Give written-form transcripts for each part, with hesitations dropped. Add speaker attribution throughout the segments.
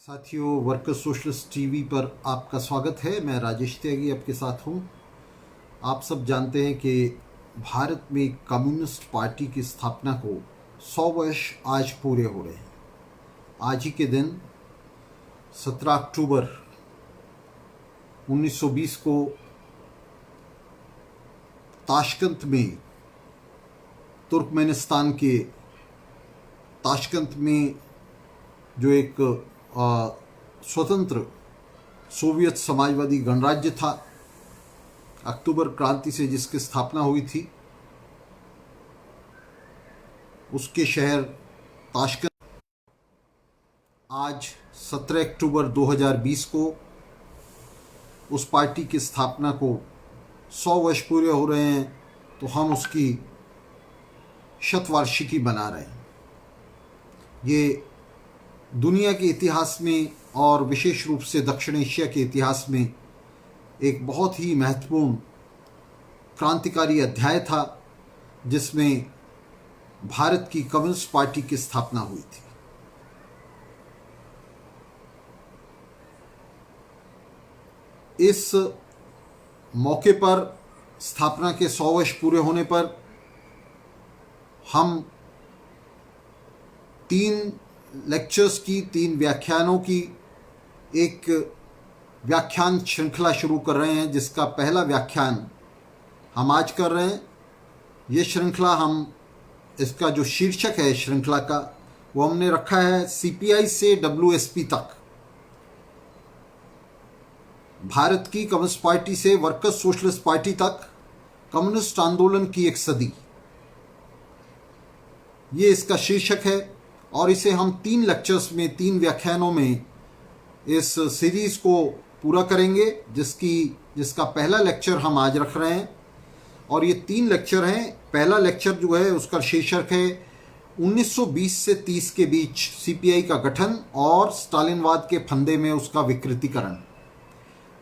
Speaker 1: साथियों, workers socialist TV पर आपका स्वागत है। मैं राजेश त्यागी आपके साथ हूं। आप सब जानते हैं कि भारत में कम्युनिस्ट पार्टी की स्थापना को 100 वर्ष आज पूरे हो रहे हैं। आज ही के दिन 17 अक्टूबर 1920 को ताशकंद में, तुर्कमेनिस्तान के ताशकंद में जो एक स्वतंत्र सोवियत समाजवादी गणराज्य था, अक्टूबर क्रांति से जिसकी स्थापना हुई थी, उसके शहर ताशकंद आज 17 अक्टूबर 2020 को उस पार्टी की स्थापना को 100 वर्ष पूरे हो रहे हैं। तो हम उसकी शतवार्षिकी मना रहे हैं। ये दुनिया के इतिहास में और विशेष रूप से दक्षिण एशिया के इतिहास में एक बहुत ही महत्वपूर्ण क्रांतिकारी अध्याय था, जिसमें भारत की कम्युनिस्ट पार्टी की स्थापना हुई थी। इस मौके पर, स्थापना के 100 वर्ष पूरे होने पर, हम 3 लेक्चर्स की, 3 व्याख्यानों की एक व्याख्यान श्रृंखला शुरू कर रहे हैं, जिसका पहला व्याख्यान हम आज कर रहे हैं। ये श्रृंखला, इसका जो शीर्षक है श्रृंखला का, वो हमने रखा है सीपीआई से डब्ल्यूएसपी तक, भारत की कम्युनिस्ट पार्टी से वर्कर्स सोशलिस्ट पार्टी तक कम्युनिस्ट आंदोलन की एक सदी। ये इसका शीर्षक है और इसे हम 3 लेक्चर्स में, 3 व्याख्यानों में इस सीरीज को पूरा करेंगे, जिसका पहला लेक्चर हम आज रख रहे हैं। और ये 3 लेक्चर हैं। पहला लेक्चर जो है उसका शीर्षक है 1920 से 30 के बीच सीपीआई का गठन और स्टालिनवाद के फंदे में उसका विकृतीकरण।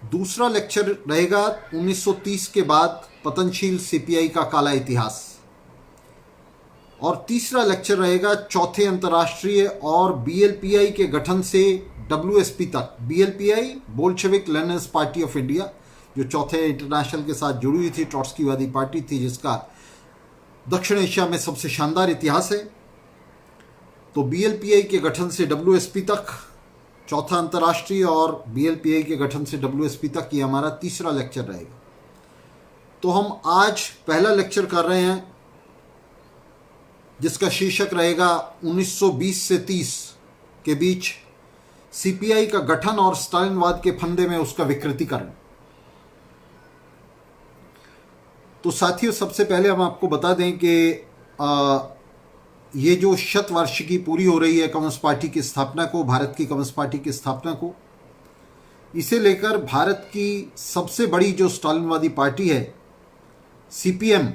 Speaker 1: दूसरा लेक्चर रहेगा 1930 के बाद पतनशील सीपीआई का काला इतिहास। और तीसरा लेक्चर रहेगा चौथे अंतर्राष्ट्रीय और बीएलपीआई के गठन से डब्ल्यूएसपी तक। BLPI Bolshevik Leninist party of India, जो चौथे इंटरनेशनल के साथ जुड़ी हुई थी, ट्रॉट्स्कीवादी पार्टी थी, जिसका दक्षिण एशिया में सबसे शानदार इतिहास है। तो बीएलपीआई के गठन से डब्ल्यूएसपी तक, चौथा अंतर्राष्ट्रीय और बीएलपीआई के गठन से डब्ल्यूएसपी तक, ये हमारा तीसरा लेक्चर रहेगा। तो हम आज पहला लेक्चर कर रहे हैं, जिसका शीर्षक रहेगा 1920 से 30 के बीच सीपीआई का गठन और स्टालिनवाद के फंदे में उसका विकृतीकरण। तो साथियों, सबसे पहले हम आपको बता दें कि ये जो शतवार्षिकी पूरी हो रही है कम्युनिस्ट पार्टी की स्थापना को, भारत की कम्युनिस्ट पार्टी की स्थापना को, इसे लेकर भारत की सबसे बड़ी जो स्टालिनवादी पार्टी है सीपीएम,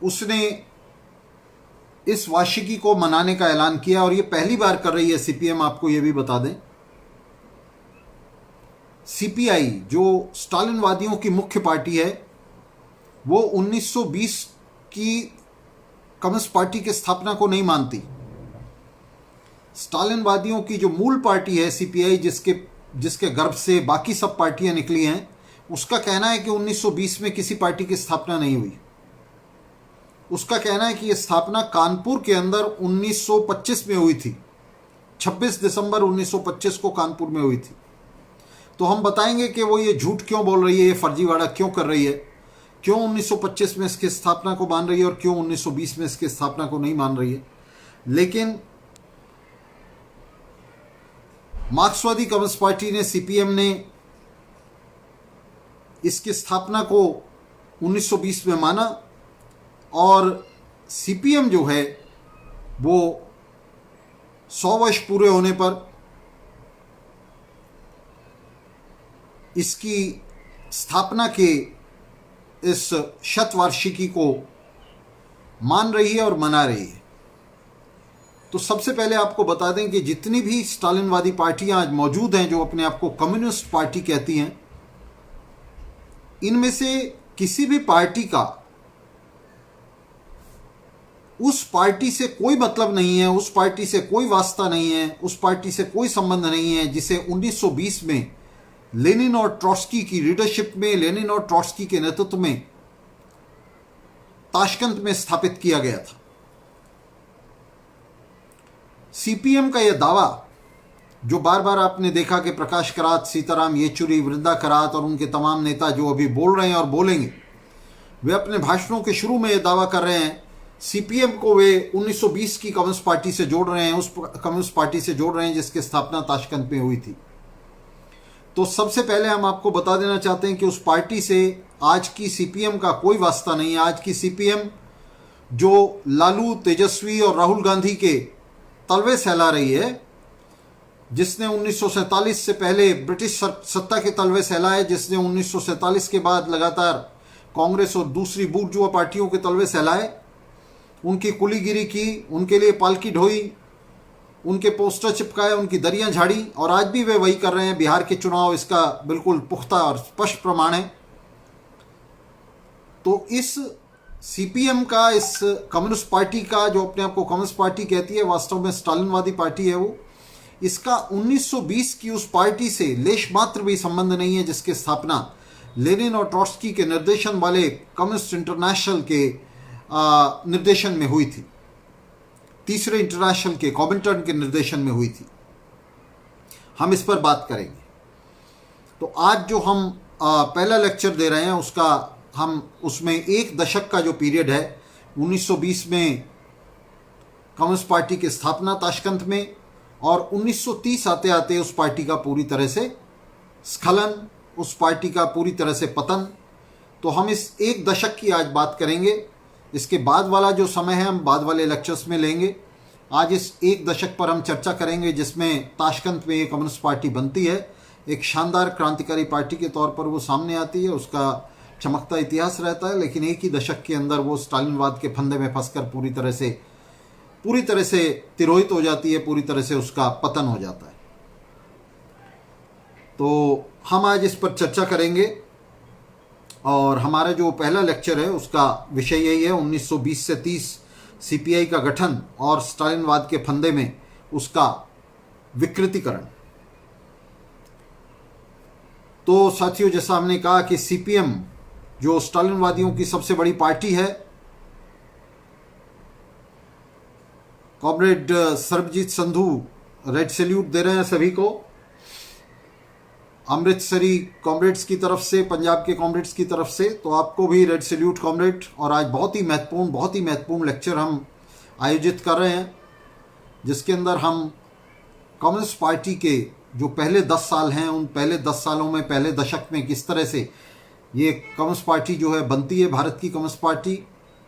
Speaker 1: उसने इस वार्षिकी को मनाने का ऐलान किया। और ये पहली बार कर रही है सीपीएम। आपको ये भी बता दें, सीपीआई जो स्टालिनवादियों की मुख्य पार्टी है, वो 1920 की कम्युनिस्ट पार्टी की स्थापना को नहीं मानती। स्टालिनवादियों की जो मूल पार्टी है सीपीआई, जिसके गर्भ से बाकी सब पार्टियां निकली हैं, उसका कहना है कि 1920 में किसी पार्टी की स्थापना नहीं हुई। उसका कहना है कि यह स्थापना कानपुर के अंदर 1925 में हुई थी। 26 दिसंबर 1925 को कानपुर में हुई थी। तो हम बताएंगे कि वो ये झूठ क्यों बोल रही है, ये फर्जीवाड़ा क्यों कर रही है, क्यों 1925 में इसकी स्थापना को मान रही है और क्यों 1920 में इसकी स्थापना को नहीं मान रही है। लेकिन मार्क्सवादी कम्युनिस्ट पार्टी ने, सीपीएम ने, इसकी स्थापना को 1920 में माना। और सीपीएम जो है वो 100 वर्ष पूरे होने पर इसकी स्थापना के इस शतवार्षिकी को मान रही है और मना रही है। तो सबसे पहले आपको बता दें कि जितनी भी स्टालिनवादी पार्टियां आज मौजूद हैं, जो अपने आप को कम्युनिस्ट पार्टी कहती हैं, इनमें से किसी भी पार्टी का उस पार्टी से कोई मतलब नहीं है, उस पार्टी से कोई वास्ता नहीं है, उस पार्टी से कोई संबंध नहीं है जिसे 1920 में लेनिन और ट्रॉट्स्की की लीडरशिप में, लेनिन और ट्रॉट्स्की के नेतृत्व में ताशकंद में स्थापित किया गया था। सीपीएम का यह दावा, जो बार बार आपने देखा कि प्रकाश करात, सीताराम येचुरी, वृंदा करात और उनके तमाम नेता जो अभी बोल रहे हैं और बोलेंगे, वे अपने भाषणों के शुरू में यह दावा कर रहे हैं, सीपीएम को वे 1920 की कम्युनिस्ट पार्टी से जोड़ रहे हैं, उस कम्युनिस्ट पार्टी से जोड़ रहे हैं जिसकी स्थापना ताशकंद में हुई थी। तो सबसे पहले हम आपको बता देना चाहते हैं कि उस पार्टी से आज की सीपीएम का कोई वास्ता नहीं है। आज की सीपीएम जो लालू, तेजस्वी और राहुल गांधी के तलवे सहला रही है, जिसने 1947 से पहले ब्रिटिश सत्ता के तलवे सहलाए, जिसने 1947 के बाद लगातार कांग्रेस और दूसरी बूर्जुआ पार्टियों के तलवे सहलाए, उनकी कुलीगिरी की, उनके लिए पालकी ढोई, उनके पोस्टर चिपकाए, उनकी दरियां झाड़ी, और आज भी वे वही कर रहे हैं। बिहार के चुनाव इसका बिल्कुल पुख्ता और स्पष्ट प्रमाण है। तो इस सीपीएम का, इस कम्युनिस्ट पार्टी का, जो अपने आप को कम्युनिस्ट पार्टी कहती है, वास्तव में स्टालिनवादी पार्टी है वो, इसका 1920 की उस पार्टी से लेश मात्र भी संबंध नहीं है जिसकी स्थापना लेनिन और ट्रॉट्स्की के निर्देशन वाले कम्युनिस्ट इंटरनेशनल के निर्देशन में हुई थी, तीसरे इंटरनेशनल के, कॉमिंटर्न के निर्देशन में हुई थी। हम इस पर बात करेंगे। तो आज जो हम पहला लेक्चर दे रहे हैं उसका हम उसमें एक दशक का जो पीरियड है, 1920 में कम्युनिस्ट पार्टी की स्थापना ताशकंद में, और 1930 आते आते उस पार्टी का पूरी तरह से स्खलन, उस पार्टी का पूरी तरह से पतन। तो हम इस एक दशक की आज बात करेंगे। इसके बाद वाला जो समय है हम बाद वाले लेक्चर्स में लेंगे। आज इस एक दशक पर हम चर्चा करेंगे जिसमें ताशकंद में एक कम्युनिस्ट पार्टी बनती है, एक शानदार क्रांतिकारी पार्टी के तौर पर वो सामने आती है, उसका चमकता इतिहास रहता है, लेकिन एक ही दशक के अंदर वो स्टालिनवाद के फंदे में फंसकर पूरी तरह से तिरोहित हो जाती है, पूरी तरह से उसका पतन हो जाता है। तो हम आज इस पर चर्चा करेंगे और हमारा जो पहला लेक्चर है उसका विषय यही है, 1920 से 30 सीपीआई का गठन और स्टालिनवाद के फंदे में उसका विकृतीकरण। तो साथियों, जैसा हमने कहा कि सीपीएम जो स्टालिनवादियों की सबसे बड़ी पार्टी है, comrade Sarabjit Sandhu red salute दे रहे हैं सभी को, अमृतसरी कॉमरेड्स की तरफ से, पंजाब के कॉमरेड्स की तरफ से। तो आपको भी रेड सैल्यूट कॉमरेड। और आज बहुत ही महत्वपूर्ण लेक्चर हम आयोजित कर रहे हैं, जिसके अंदर हम कम्युनिस्ट पार्टी के जो पहले 10 साल हैं, उन पहले 10 सालों में, पहले दशक में किस तरह से ये कम्युनिस्ट पार्टी जो है बनती है, भारत की कम्युनिस्ट पार्टी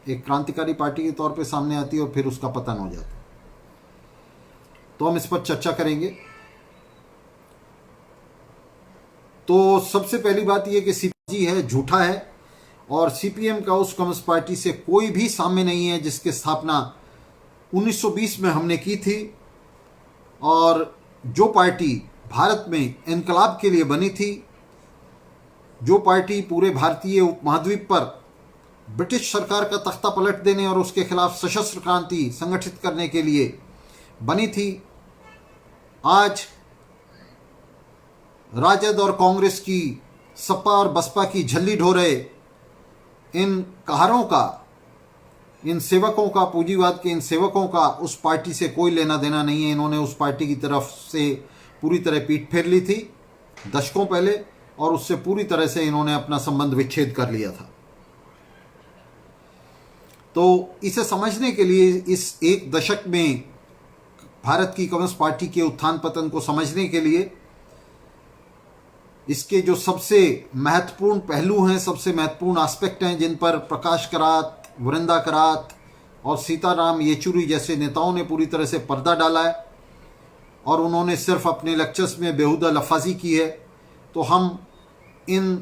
Speaker 1: एक क्रांतिकारी पार्टी के तौर पे सामने आती है और फिर उसका पतन हो जाता है। तो हम इस पर चर्चा करेंगे। तो सबसे पहली बात यह कि सीपीजी है झूठा है, और सीपीएम का उस कम्युनिस्ट पार्टी से कोई भी साम्य नहीं है जिसकी स्थापना 1920 में हमने की थी, और जो पार्टी भारत में इनकलाब के लिए बनी थी, जो पार्टी पूरे भारतीय उपमहाद्वीप पर ब्रिटिश सरकार का तख्ता पलट देने और उसके खिलाफ सशस्त्र क्रांति संगठित करने के लिए बनी थी, आज राजद और कांग्रेस की, सपा और बसपा की झल्ली ढो रहे इन कहारों का, इन सेवकों का, पूंजीवाद के इन सेवकों का उस पार्टी से कोई लेना देना नहीं है। इन्होंने उस पार्टी की तरफ से पूरी तरह पीठ फेर ली थी दशकों पहले, और उससे पूरी तरह से इन्होंने अपना संबंध विच्छेद कर लिया था। तो इसे समझने के लिए, इस एक दशक में भारत की कम्युनिस्ट पार्टी के उत्थान पतन को समझने के लिए, इसके जो सबसे महत्वपूर्ण पहलू हैं, सबसे महत्वपूर्ण एस्पेक्ट हैं, जिन पर प्रकाश करात, वृंदा करात और सीताराम येचुरी जैसे नेताओं ने पूरी तरह से पर्दा डाला है, और उन्होंने सिर्फ अपने लेक्चर्स में बेहुदा लफाजी की है। तो हम इन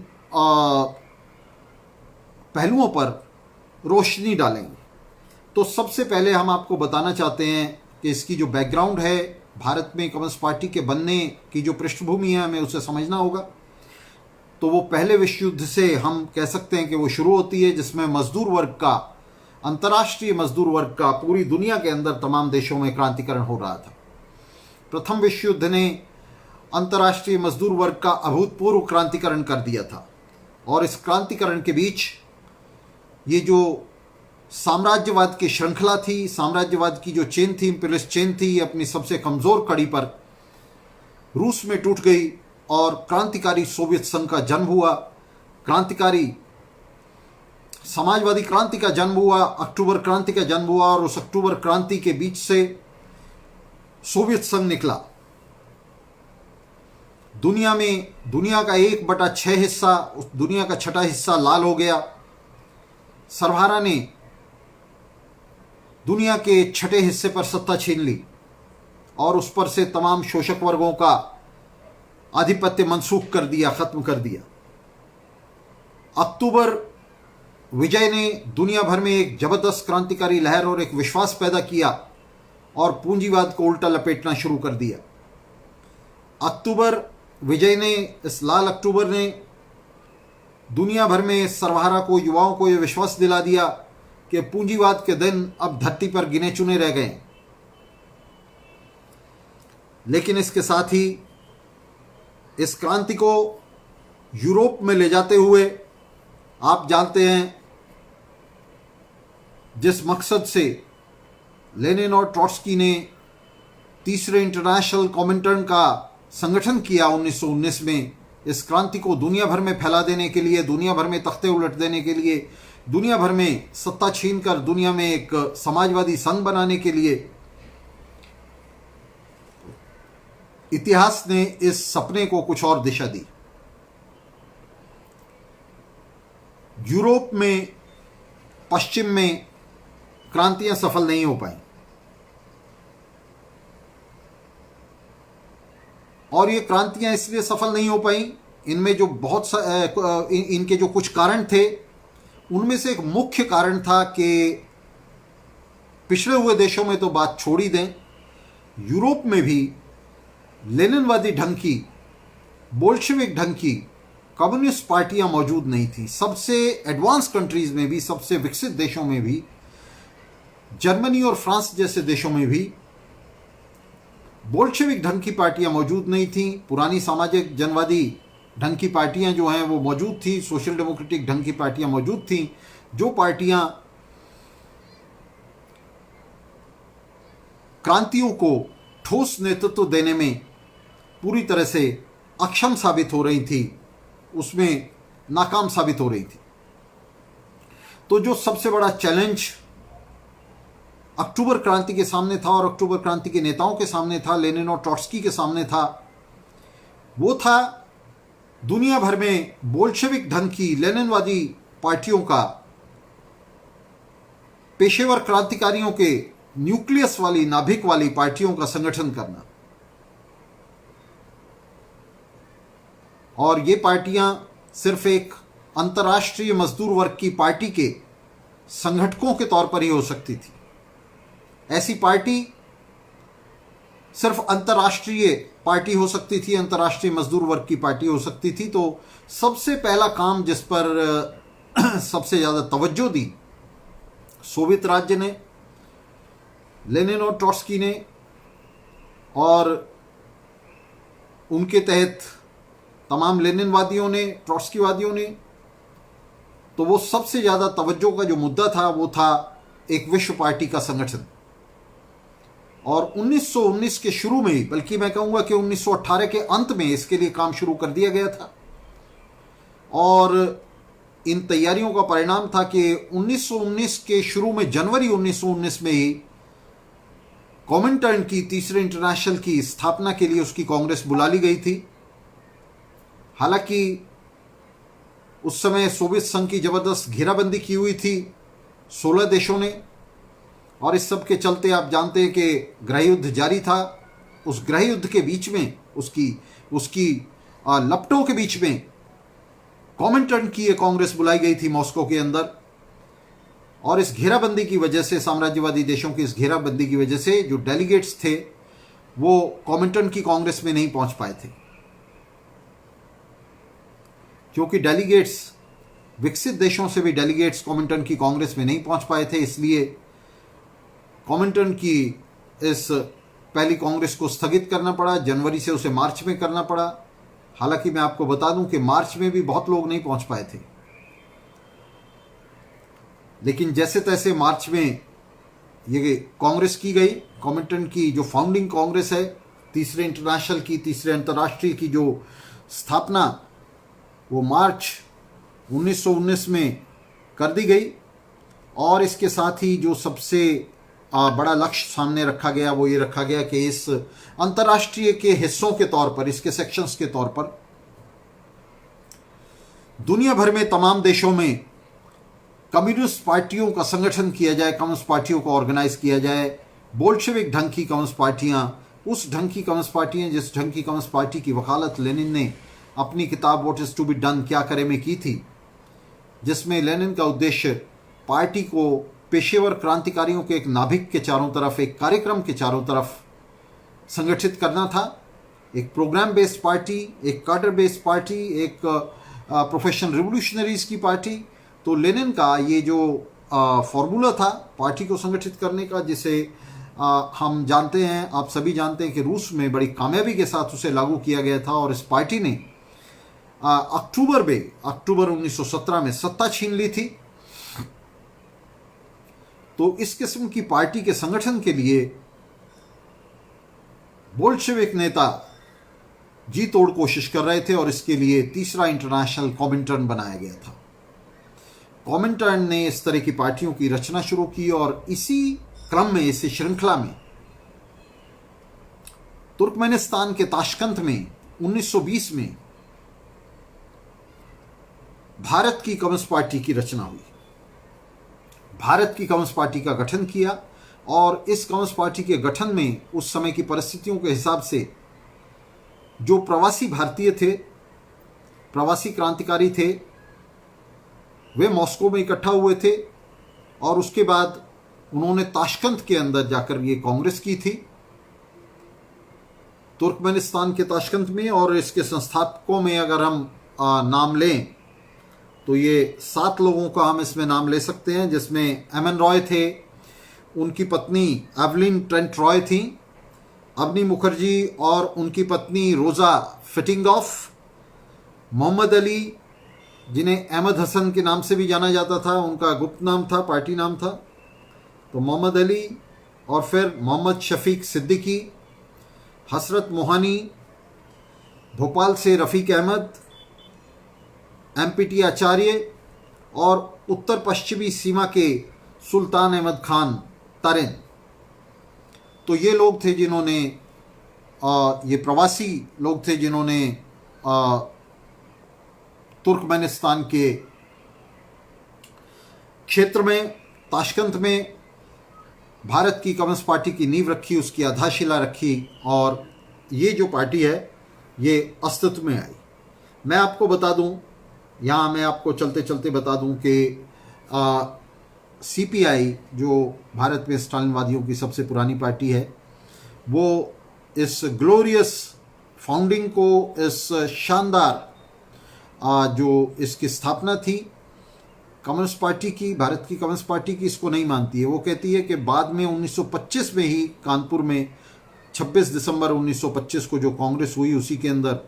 Speaker 1: पहलुओं पर रोशनी डालेंगे। तो सबसे पहले हम आपको बताना चाहते हैं कि इसकी जो बैकग्राउंड है, भारत में कम्युनिस्ट पार्टी के बनने की जो पृष्ठभूमि है, हमें उसे समझना होगा। तो वो पहले विश्व युद्ध से हम कह सकते हैं कि वो शुरू होती है, जिसमें मजदूर वर्ग का अंतर्राष्ट्रीय मजदूर वर्ग का पूरी दुनिया के अंदर तमाम देशों में क्रांतिकरण हो रहा था। प्रथम विश्व युद्ध ने अंतर्राष्ट्रीय मजदूर वर्ग का अभूतपूर्व क्रांतिकरण कर दिया था और इस क्रांतिकरण के बीच ये जो साम्राज्यवाद की श्रृंखला थी, साम्राज्यवाद की जो चेन थी, इंपीरियलिस्ट चेन थी, ये अपनी सबसे कमजोर कड़ी पर रूस में टूट गई और क्रांतिकारी सोवियत संघ का जन्म हुआ। क्रांतिकारी समाजवादी क्रांति का जन्म हुआ, अक्टूबर क्रांति का जन्म हुआ और उस अक्टूबर क्रांति के बीच से सोवियत संघ निकला। दुनिया में दुनिया का 1/6 हिस्सा, उस दुनिया का 6वां हिस्सा लाल हो गया। सरभारा ने दुनिया के 6ठे हिस्से पर सत्ता छीन ली और उस पर से तमाम शोषक वर्गों का आधिपत्य मनसूख कर दिया, खत्म कर दिया। अक्टूबर विजय ने दुनिया भर में एक जबरदस्त क्रांतिकारी लहर और एक विश्वास पैदा किया और पूंजीवाद को उल्टा लपेटना शुरू कर दिया। अक्टूबर विजय ने, इस लाल अक्टूबर ने दुनिया भर में सर्वहारा को, युवाओं को यह विश्वास दिला दिया कि पूंजीवाद के दिन अब धरती पर गिने चुने रह गए। लेकिन इसके साथ ही इस क्रांति को यूरोप में ले जाते हुए आप जानते हैं जिस मकसद से लेनिन और ट्रॉट्स्की ने तीसरे इंटरनेशनल कॉमिंटर्न का संगठन किया 1919 में, इस क्रांति को दुनिया भर में फैला देने के लिए, दुनिया भर में तख्ते उलट देने के लिए, दुनिया भर में सत्ता छीनकर दुनिया में एक समाजवादी संघ बनाने के लिए, इतिहास ने इस सपने को कुछ और दिशा दी। यूरोप में, पश्चिम में क्रांतियां सफल नहीं हो पाई और ये क्रांतियां इसलिए सफल नहीं हो पाई, इनमें जो इनके जो कुछ कारण थे, उनमें से एक मुख्य कारण था कि पिछड़े हुए देशों में तो बात छोड़ ही दें, यूरोप में भी लेनिनवादी ढंग की, बोल्शेविक ढंग की कम्युनिस्ट पार्टियां मौजूद नहीं थी। सबसे एडवांस कंट्रीज में भी, सबसे विकसित देशों में भी, जर्मनी और फ्रांस जैसे देशों में भी बोल्शेविक ढंग की पार्टियां मौजूद नहीं थी। पुरानी सामाजिक जनवादी ढंग की पार्टियां जो हैं वो मौजूद थी, सोशल डेमोक्रेटिक ढंग की पार्टियां मौजूद थी, जो पार्टियां क्रांतियों को ठोस नेतृत्व देने में पूरी तरह से अक्षम साबित हो रही थी, उसमें नाकाम साबित हो रही थी। तो जो सबसे बड़ा चैलेंज अक्टूबर क्रांति के सामने था और अक्टूबर क्रांति के नेताओं के सामने था, लेनिन और ट्रॉट्स्की के सामने था, वो था दुनिया भर में बोल्शेविक ढंग की लेनिनवादी पार्टियों का, पेशेवर क्रांतिकारियों के न्यूक्लियस वाली, नाभिक वाली पार्टियों का संगठन करना। और ये पार्टियां सिर्फ एक अंतर्राष्ट्रीय मजदूर वर्ग की पार्टी के संगठकों के तौर पर ही हो सकती थी। ऐसी पार्टी सिर्फ अंतर्राष्ट्रीय पार्टी हो सकती थी, अंतर्राष्ट्रीय मजदूर वर्ग की पार्टी हो सकती थी। तो सबसे पहला काम जिस पर सबसे ज़्यादा तवज्जो दी सोवियत राज्य ने, लेनिन और ट्रॉट्स्की ने, और उनके तहत तमाम लेनिनवादियों ने, ट्रॉट्स्कीवादियों ने, तो वो सबसे ज़्यादा तवज्जो का जो मुद्दा था वो था एक विश्व पार्टी का संगठन। और 1919 के शुरू में ही, बल्कि मैं कहूँगा कि 1918 के अंत में इसके लिए काम शुरू कर दिया गया था। और इन तैयारियों का परिणाम था कि 1919 के शुरू में, जनवरी 1919 में ही कॉमिंटर्न की, तीसरे इंटरनेशनल की स्थापना के लिए उसकी कांग्रेस बुला ली गई थी। हालांकि उस समय सोवियत संघ की जबरदस्त घेराबंदी की हुई थी 16 देशों ने, और इस सब के चलते आप जानते हैं कि गृह युद्ध जारी था। उस गृह युद्ध के बीच में, उसकी लपटों के बीच में कॉमिंटर्न की एक कांग्रेस बुलाई गई थी मॉस्को के अंदर। और इस घेराबंदी की वजह से, साम्राज्यवादी देशों की इस घेराबंदी की वजह से जो डेलीगेट्स थे वो कॉमिंटर्न की कांग्रेस में नहीं पहुंच पाए थे, क्योंकि डेलीगेट्स विकसित देशों से भी डेलीगेट्स कॉमिंटन की कांग्रेस में नहीं पहुंच पाए थे, इसलिए कॉमिंटन की इस पहली कांग्रेस को स्थगित करना पड़ा। जनवरी से उसे मार्च में करना पड़ा। हालांकि मैं आपको बता दूं कि मार्च में भी बहुत लोग नहीं पहुंच पाए थे, लेकिन जैसे तैसे मार्च में ये कांग्रेस की गई। कॉमिंटन की जो फाउंडिंग कांग्रेस है, तीसरे इंटरनेशनल की, तीसरे अंतर्राष्ट्रीय की जो स्थापना, वो मार्च 1919 में कर दी गई। और इसके साथ ही जो सबसे बड़ा लक्ष्य सामने रखा गया वो ये रखा गया कि इस अंतर्राष्ट्रीय के हिस्सों के तौर पर, इसके सेक्शंस के तौर पर दुनिया भर में तमाम देशों में कम्युनिस्ट पार्टियों का संगठन किया जाए, कम्युनिस्ट पार्टियों को ऑर्गेनाइज किया जाए। बोल्शेविक ढंग की कम्युनिस्ट पार्टियां, उस ढंग की कम्युनिस्ट पार्टियां जिस ढंग की कम्युनिस्ट पार्टी की वकालत लेनिन ने अपनी किताब what is to be done, क्या करे में की थी, जिसमें लेनिन का उद्देश्य पार्टी को पेशेवर क्रांतिकारियों के एक नाभिक के चारों तरफ, एक कार्यक्रम के चारों तरफ संगठित करना था। एक प्रोग्राम बेस्ड पार्टी, एक कार्डर बेस्ड पार्टी, एक प्रोफेशनल रिवोल्यूशनरीज की पार्टी। तो लेनिन का ये जो फॉर्मूला था पार्टी को संगठित करने का, जिसे हम जानते हैं, आप सभी जानते हैं कि रूस में बड़ी कामयाबी के साथ उसे लागू किया गया था। और इस पार्टी ने अक्टूबर 1917 में सत्ता छीन ली थी। तो इस किस्म की पार्टी के संगठन के लिए बोल्शेविक नेता जी तोड़ कोशिश कर रहे थे और इसके लिए तीसरा इंटरनेशनल कॉमिंटर्न बनाया गया था। कॉमिंटर्न ने इस तरह की पार्टियों की रचना शुरू की और इसी क्रम में, इसी श्रृंखला में तुर्कमेनिस्तान के ताशकंद में 1920 में भारत की कम्युनिस्ट पार्टी की रचना हुई। भारत की कम्युनिस्ट पार्टी का गठन किया और इस कम्युनिस्ट पार्टी के गठन में उस समय की परिस्थितियों के हिसाब से जो प्रवासी भारतीय थे, प्रवासी क्रांतिकारी थे, वे मॉस्को में इकट्ठा हुए थे और उसके बाद उन्होंने ताशकंद के अंदर जाकर ये कांग्रेस की थी, तुर्कमेनिस्तान के ताशकंद में। और इसके संस्थापकों में अगर हम नाम लें तो ये 7 लोगों का हम इसमें नाम ले सकते हैं, जिसमें एमएन रॉय थे, उनकी पत्नी एवलिन ट्रेंट रॉय थी, अवनी मुखर्जी और उनकी पत्नी रोजा फिटिंगॉफ, मोहम्मद अली, जिन्हें अहमद हसन के नाम से भी जाना जाता था, उनका गुप्त नाम था, पार्टी नाम था, तो मोहम्मद अली, और फिर मोहम्मद शफीक सिद्दीकी, हसरत मोहानी, भोपाल से रफ़ीक अहमद, एमपीटी आचार्य और उत्तर पश्चिमी सीमा के सुल्तान अहमद खान तारेन। तो ये लोग थे जिन्होंने, ये प्रवासी लोग थे जिन्होंने तुर्कमेनिस्तान के क्षेत्र में, ताशकंद में भारत की कम्युनिस्ट पार्टी की नींव रखी, उसकी आधारशिला रखी और ये जो पार्टी है ये अस्तित्व में आई। मैं आपको बता दूं, यहाँ मैं आपको चलते चलते बता दूं कि सीपीआई जो भारत में स्टालिनवादियों की सबसे पुरानी पार्टी है, वो इस ग्लोरियस फाउंडिंग को, इस शानदार जो इसकी स्थापना थी कम्युनिस्ट पार्टी की, भारत की कम्युनिस्ट पार्टी की, इसको नहीं मानती है। वो कहती है कि बाद में 1925 में ही कानपुर में 26 दिसंबर 1925 को जो कांग्रेस हुई उसी के अंदर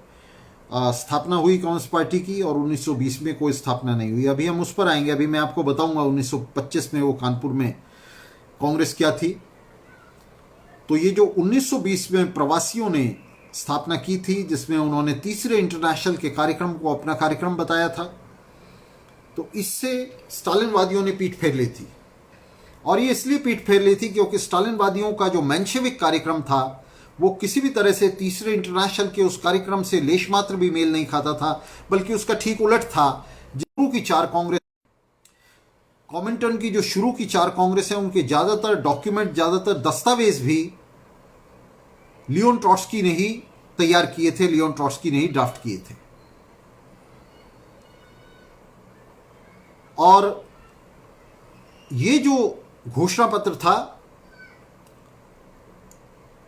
Speaker 1: स्थापना हुई कम्युनिस्ट पार्टी की, और 1920 में कोई स्थापना नहीं हुई। अभी हम उस पर आएंगे, अभी मैं आपको बताऊंगा 1925 में वो कानपुर में कांग्रेस क्या थी। तो ये जो 1920 में प्रवासियों ने स्थापना की थी, जिसमें उन्होंने तीसरे इंटरनेशनल के कार्यक्रम को अपना कार्यक्रम बताया था, तो इससे स्टालिनवादियों ने पीठ फेर ली थी। और ये इसलिए पीठ फेर ली थी क्योंकि स्टालिनवादियों का जो मेंशेविक कार्यक्रम था वो किसी भी तरह से तीसरे इंटरनेशनल के उस कार्यक्रम से लेश मात्र भी मेल नहीं खाता था, बल्कि उसका ठीक उलट था। शुरू की 4 कांग्रेस, कॉमिंटन की जो शुरू की 4 कांग्रेस हैं, उनके ज़्यादातर डॉक्यूमेंट, ज़्यादातर दस्तावेज भी लियोन ट्रॉट्स्की ने ही तैयार किए थे, लियोन ट्रॉट्स्की ने ही ड्राफ्ट किए थे। और ये जो घोषणा पत्र था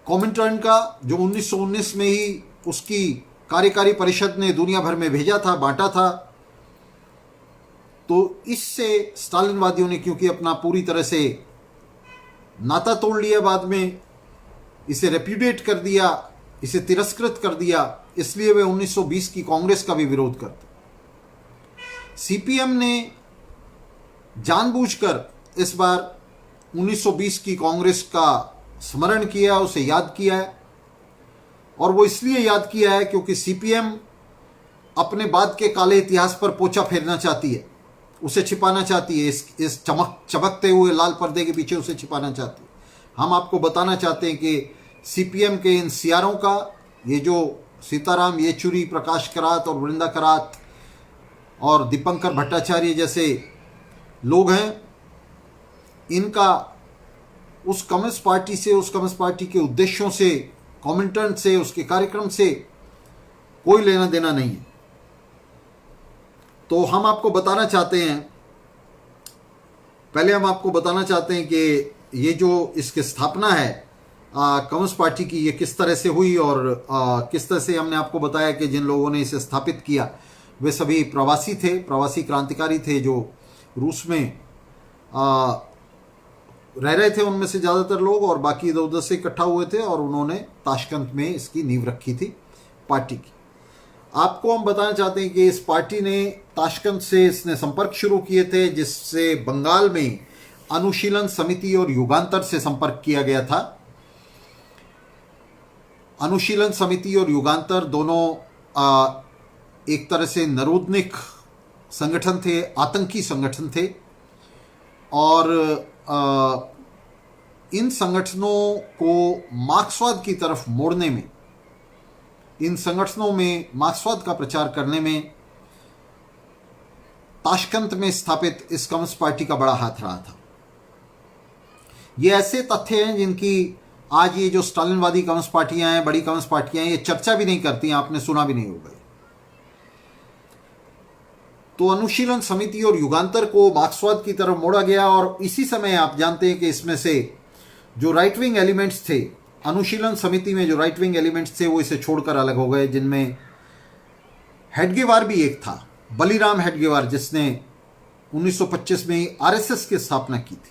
Speaker 1: कॉमिंटर्न का, जो 1919 में ही उसकी कार्यकारी परिषद ने दुनिया भर में भेजा था, बांटा था, तो इससे स्टालिनवादियों ने क्योंकि अपना पूरी तरह से नाता तोड़ लिया, बाद में इसे रेप्यूडिएट कर दिया, इसे तिरस्कृत कर दिया, इसलिए वे 1920 की कांग्रेस का भी विरोध करते। सीपीएम ने जानबूझकर इस बार 1920 की कांग्रेस का स्मरण किया, उसे याद किया है। और वो इसलिए याद किया है क्योंकि सीपीएम अपने बाद के काले इतिहास पर पोछा फेरना चाहती है, उसे छिपाना चाहती है, इस चमकते हुए लाल पर्दे के पीछे उसे छिपाना चाहती है। हम आपको बताना चाहते हैं कि सीपीएम के इन सियारों का, ये जो सीताराम येचुरी, प्रकाश करात और वृंदा करात और दीपंकर भट्टाचार्य जैसे लोग हैं, इनका उस कम्युनिस्ट पार्टी से, उस कम्युनिस्ट पार्टी के उद्देश्यों से, कॉमिंटेंट से, उसके कार्यक्रम से कोई लेना देना नहीं है। तो हम आपको बताना चाहते हैं, पहले हम आपको बताना चाहते हैं कि ये जो इसकी स्थापना है कम्युनिस्ट पार्टी की, ये किस तरह से हुई और किस तरह से हमने आपको बताया कि जिन लोगों ने इसे स्थापित किया वे सभी प्रवासी थे, प्रवासी क्रांतिकारी थे जो रूस में रह रहे थे, उनमें से ज़्यादातर लोग, और बाकी इधर उधर से इकट्ठा हुए थे और उन्होंने ताशकंद में इसकी नींव रखी थी पार्टी की। आपको हम बताना चाहते हैं कि इस पार्टी ने ताशकंद से इसने संपर्क शुरू किए थे, जिससे बंगाल में अनुशीलन समिति और युगांतर से संपर्क किया गया था। अनुशीलन समिति और युगांतर दोनों एक तरह से नरोदनिक संगठन थे, आतंकी संगठन थे, और इन संगठनों को मार्क्सवाद की तरफ मोड़ने में, इन संगठनों में मार्क्सवाद का प्रचार करने में ताशकंद में स्थापित इस कम्युनिस्ट पार्टी का बड़ा हाथ रहा था। ये ऐसे तथ्य हैं जिनकी आज ये जो स्टालिनवादी कम्युनिस्ट पार्टियां हैं, बड़ी कम्युनिस्ट पार्टियां हैं, ये चर्चा भी नहीं करती हैं, आपने सुना भी नहीं होगा। तो अनुशीलन समिति और युगांतर को मार्क्सवाद की तरफ मोड़ा गया, और इसी समय आप जानते हैं कि इसमें से जो राइट विंग एलिमेंट्स थे, अनुशीलन समिति में जो राइट विंग एलिमेंट्स थे वो इसे छोड़कर अलग हो गए, जिनमें हेडगेवार भी एक था, बलिराम हेडगेवार, जिसने 1925 में ही आरएसएस की स्थापना की थी,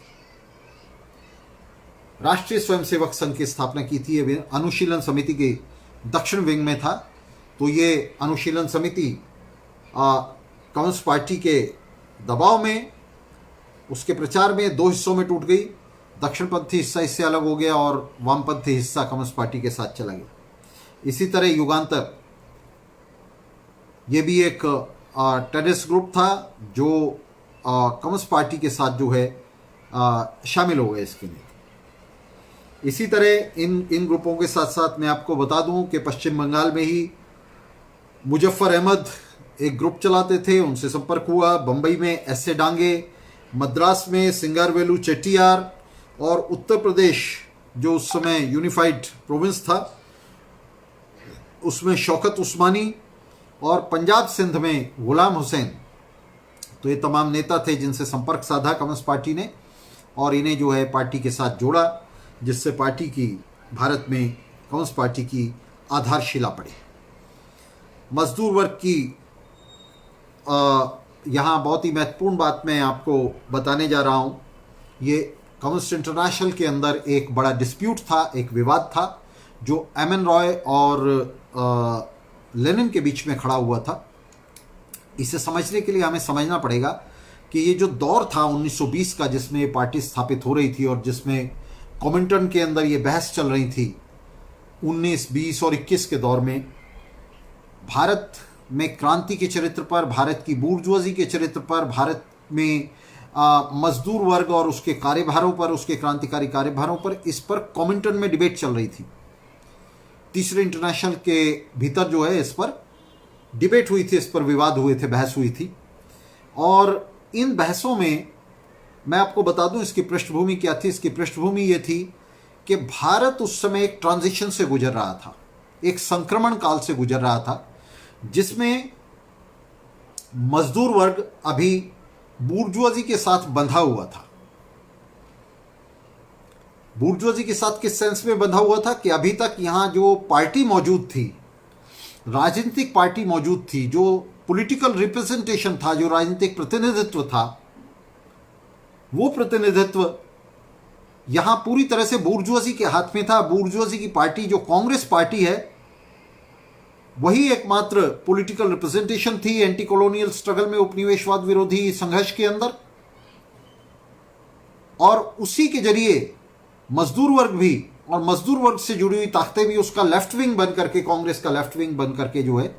Speaker 1: राष्ट्रीय स्वयंसेवक संघ की स्थापना की थी। ये अनुशीलन समिति के दक्षिण विंग में था। तो ये अनुशीलन समिति कम्युनिस्ट पार्टी के दबाव में, उसके प्रचार में दो हिस्सों में टूट गई। दक्षिणपंथी हिस्सा इससे अलग हो गया और वामपंथी हिस्सा कम्युनिस्ट पार्टी के साथ चला गया। इसी तरह युगांतर, ये भी एक टेररिस्ट ग्रुप था जो कम्युनिस्ट पार्टी के साथ जो है शामिल हो गए इसके लिए। इसी तरह इन ग्रुपों के साथ साथ मैं आपको बता दूं कि पश्चिम बंगाल में ही मुजफ्फर अहमद एक ग्रुप चलाते थे, उनसे संपर्क हुआ। बम्बई में एस.ए. डांगे, मद्रास में सिंगारवेलू चेट्टियार, और उत्तर प्रदेश जो उस समय यूनिफाइड प्रोविंस था उसमें शौकत उस्मानी, और पंजाब सिंध में गुलाम हुसैन। तो ये तमाम नेता थे जिनसे संपर्क साधा कम्युनिस्ट पार्टी ने, और इन्हें जो है पार्टी के साथ जोड़ा, जिससे पार्टी की, भारत में कम्युनिस्ट पार्टी की आधारशिला पड़ी। मजदूर वर्ग की यहाँ बहुत ही महत्वपूर्ण बात मैं आपको बताने जा रहा हूँ। ये कम्युनिस्ट इंटरनेशनल के अंदर एक बड़ा डिस्प्यूट था, एक विवाद था, जो एम.एन. रॉय और लेनिन के बीच में खड़ा हुआ था। इसे समझने के लिए हमें समझना पड़ेगा कि ये जो दौर था 1920 का, जिसमें ये पार्टी स्थापित हो रही थी और जिसमें कॉमिंटन के अंदर ये बहस चल रही थी 19, 20 और 21 के दौर में, भारत में क्रांति के चरित्र पर, भारत की बूर्जुआजी के चरित्र पर, भारत में मजदूर वर्ग और उसके कार्यभारों पर, उसके क्रांतिकारी कार्यभारों पर, इस पर कॉमिंटन में डिबेट चल रही थी। तीसरे इंटरनेशनल के भीतर जो है इस पर डिबेट हुई थी, इस पर विवाद हुए थे, बहस हुई थी। और इन बहसों में मैं आपको बता दूं इसकी पृष्ठभूमि क्या थी। इसकी पृष्ठभूमि ये थी कि भारत उस समय एक ट्रांजिशन से गुजर रहा था, एक संक्रमण काल से गुजर रहा था, जिसमें मजदूर वर्ग अभी बूर्जुआजी के साथ बंधा हुआ था। बूर्जुआजी के साथ किस सेंस में बंधा हुआ था कि अभी तक यहां जो पार्टी मौजूद थी राजनीतिक पार्टी मौजूद थी, जो पॉलिटिकल रिप्रेजेंटेशन था, जो राजनीतिक प्रतिनिधित्व था, वो प्रतिनिधित्व यहां पूरी तरह से बूर्जुआजी के हाथ में था। बूर्जुआजी की पार्टी जो कांग्रेस पार्टी है, वही एकमात्र पॉलिटिकल रिप्रेजेंटेशन थी एंटी कॉलोनियल स्ट्रगल में, उपनिवेशवाद विरोधी संघर्ष के अंदर। और उसी के जरिए मजदूर वर्ग भी और मजदूर वर्ग से जुड़ी हुई ताकतें भी उसका लेफ्ट विंग बन करके, कांग्रेस का लेफ्ट विंग बन करके जो है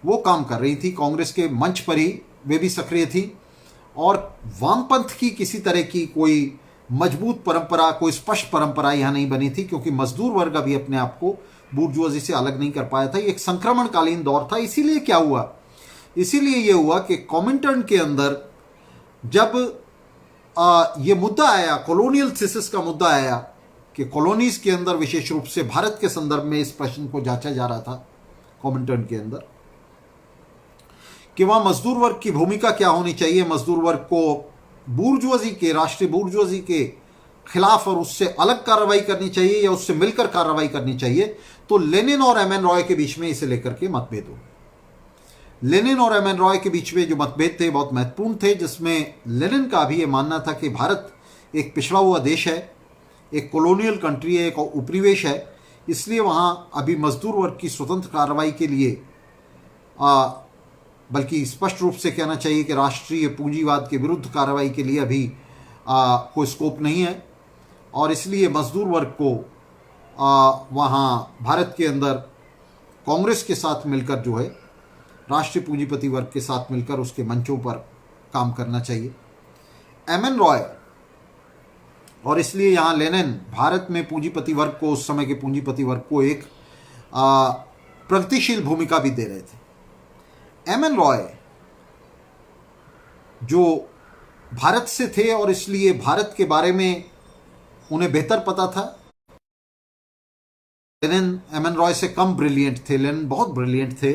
Speaker 1: वो काम कर रही थी। कांग्रेस के मंच पर ही वे भी सक्रिय थी। और वामपंथ की किसी तरह की कोई मजबूत परंपरा, कोई स्पष्ट परंपरा यहां नहीं बनी थी, क्योंकि मजदूर वर्ग अभी अपने आप को बूर्जुआजी से अलग नहीं कर पाया था। ये एक संक्रमणकालीन दौर था। इसीलिए क्या हुआ, इसीलिए यह हुआ कि कॉमिंटर्न के अंदर जब ये मुद्दा आया, कॉलोनियल थीसिस का मुद्दा आया कि कॉलोनीज के अंदर विशेष रूप से भारत के संदर्भ में इस प्रश्न को जांचा जा रहा था कॉमिंटर्न के अंदर, कि वहां मजदूर वर्ग की भूमिका क्या होनी चाहिए, मजदूर वर्ग को बूर्जुआजी के, राष्ट्रीय बूर्जुआजी के खिलाफ और उससे अलग कार्रवाई करनी चाहिए या उससे मिलकर कार्रवाई करनी चाहिए। तो लेनिन और एम एन रॉय के बीच में इसे लेकर के मतभेद हुए। लेनिन और एम एन रॉय के बीच में जो मतभेद थे बहुत महत्वपूर्ण थे, जिसमें लेनिन का भी यह मानना था कि भारत एक पिछड़ा हुआ देश है, एक कॉलोनियल कंट्री है, एक उपनिवेश है, इसलिए वहां अभी मजदूर वर्ग की स्वतंत्र कार्रवाई के लिए बल्कि स्पष्ट रूप से कहना चाहिए कि राष्ट्रीय पूंजीवाद के विरुद्ध कार्रवाई के लिए अभी कोई स्कोप नहीं है। और इसलिए मजदूर वर्ग को वहाँ भारत के अंदर कांग्रेस के साथ मिलकर जो है, राष्ट्रीय पूंजीपति वर्ग के साथ मिलकर उसके मंचों पर काम करना चाहिए। एम एन रॉय और इसलिए यहाँ लेनिन भारत में पूंजीपति वर्ग को, उस समय के पूंजीपति वर्ग को एक प्रगतिशील भूमिका भी दे रहे थे। एम एन रॉय जो भारत से थे और इसलिए भारत के बारे में उन्हें बेहतर पता था। लेनिन एम एन रॉय से कम ब्रिलियंट थे। लेनिन बहुत ब्रिलियंट थे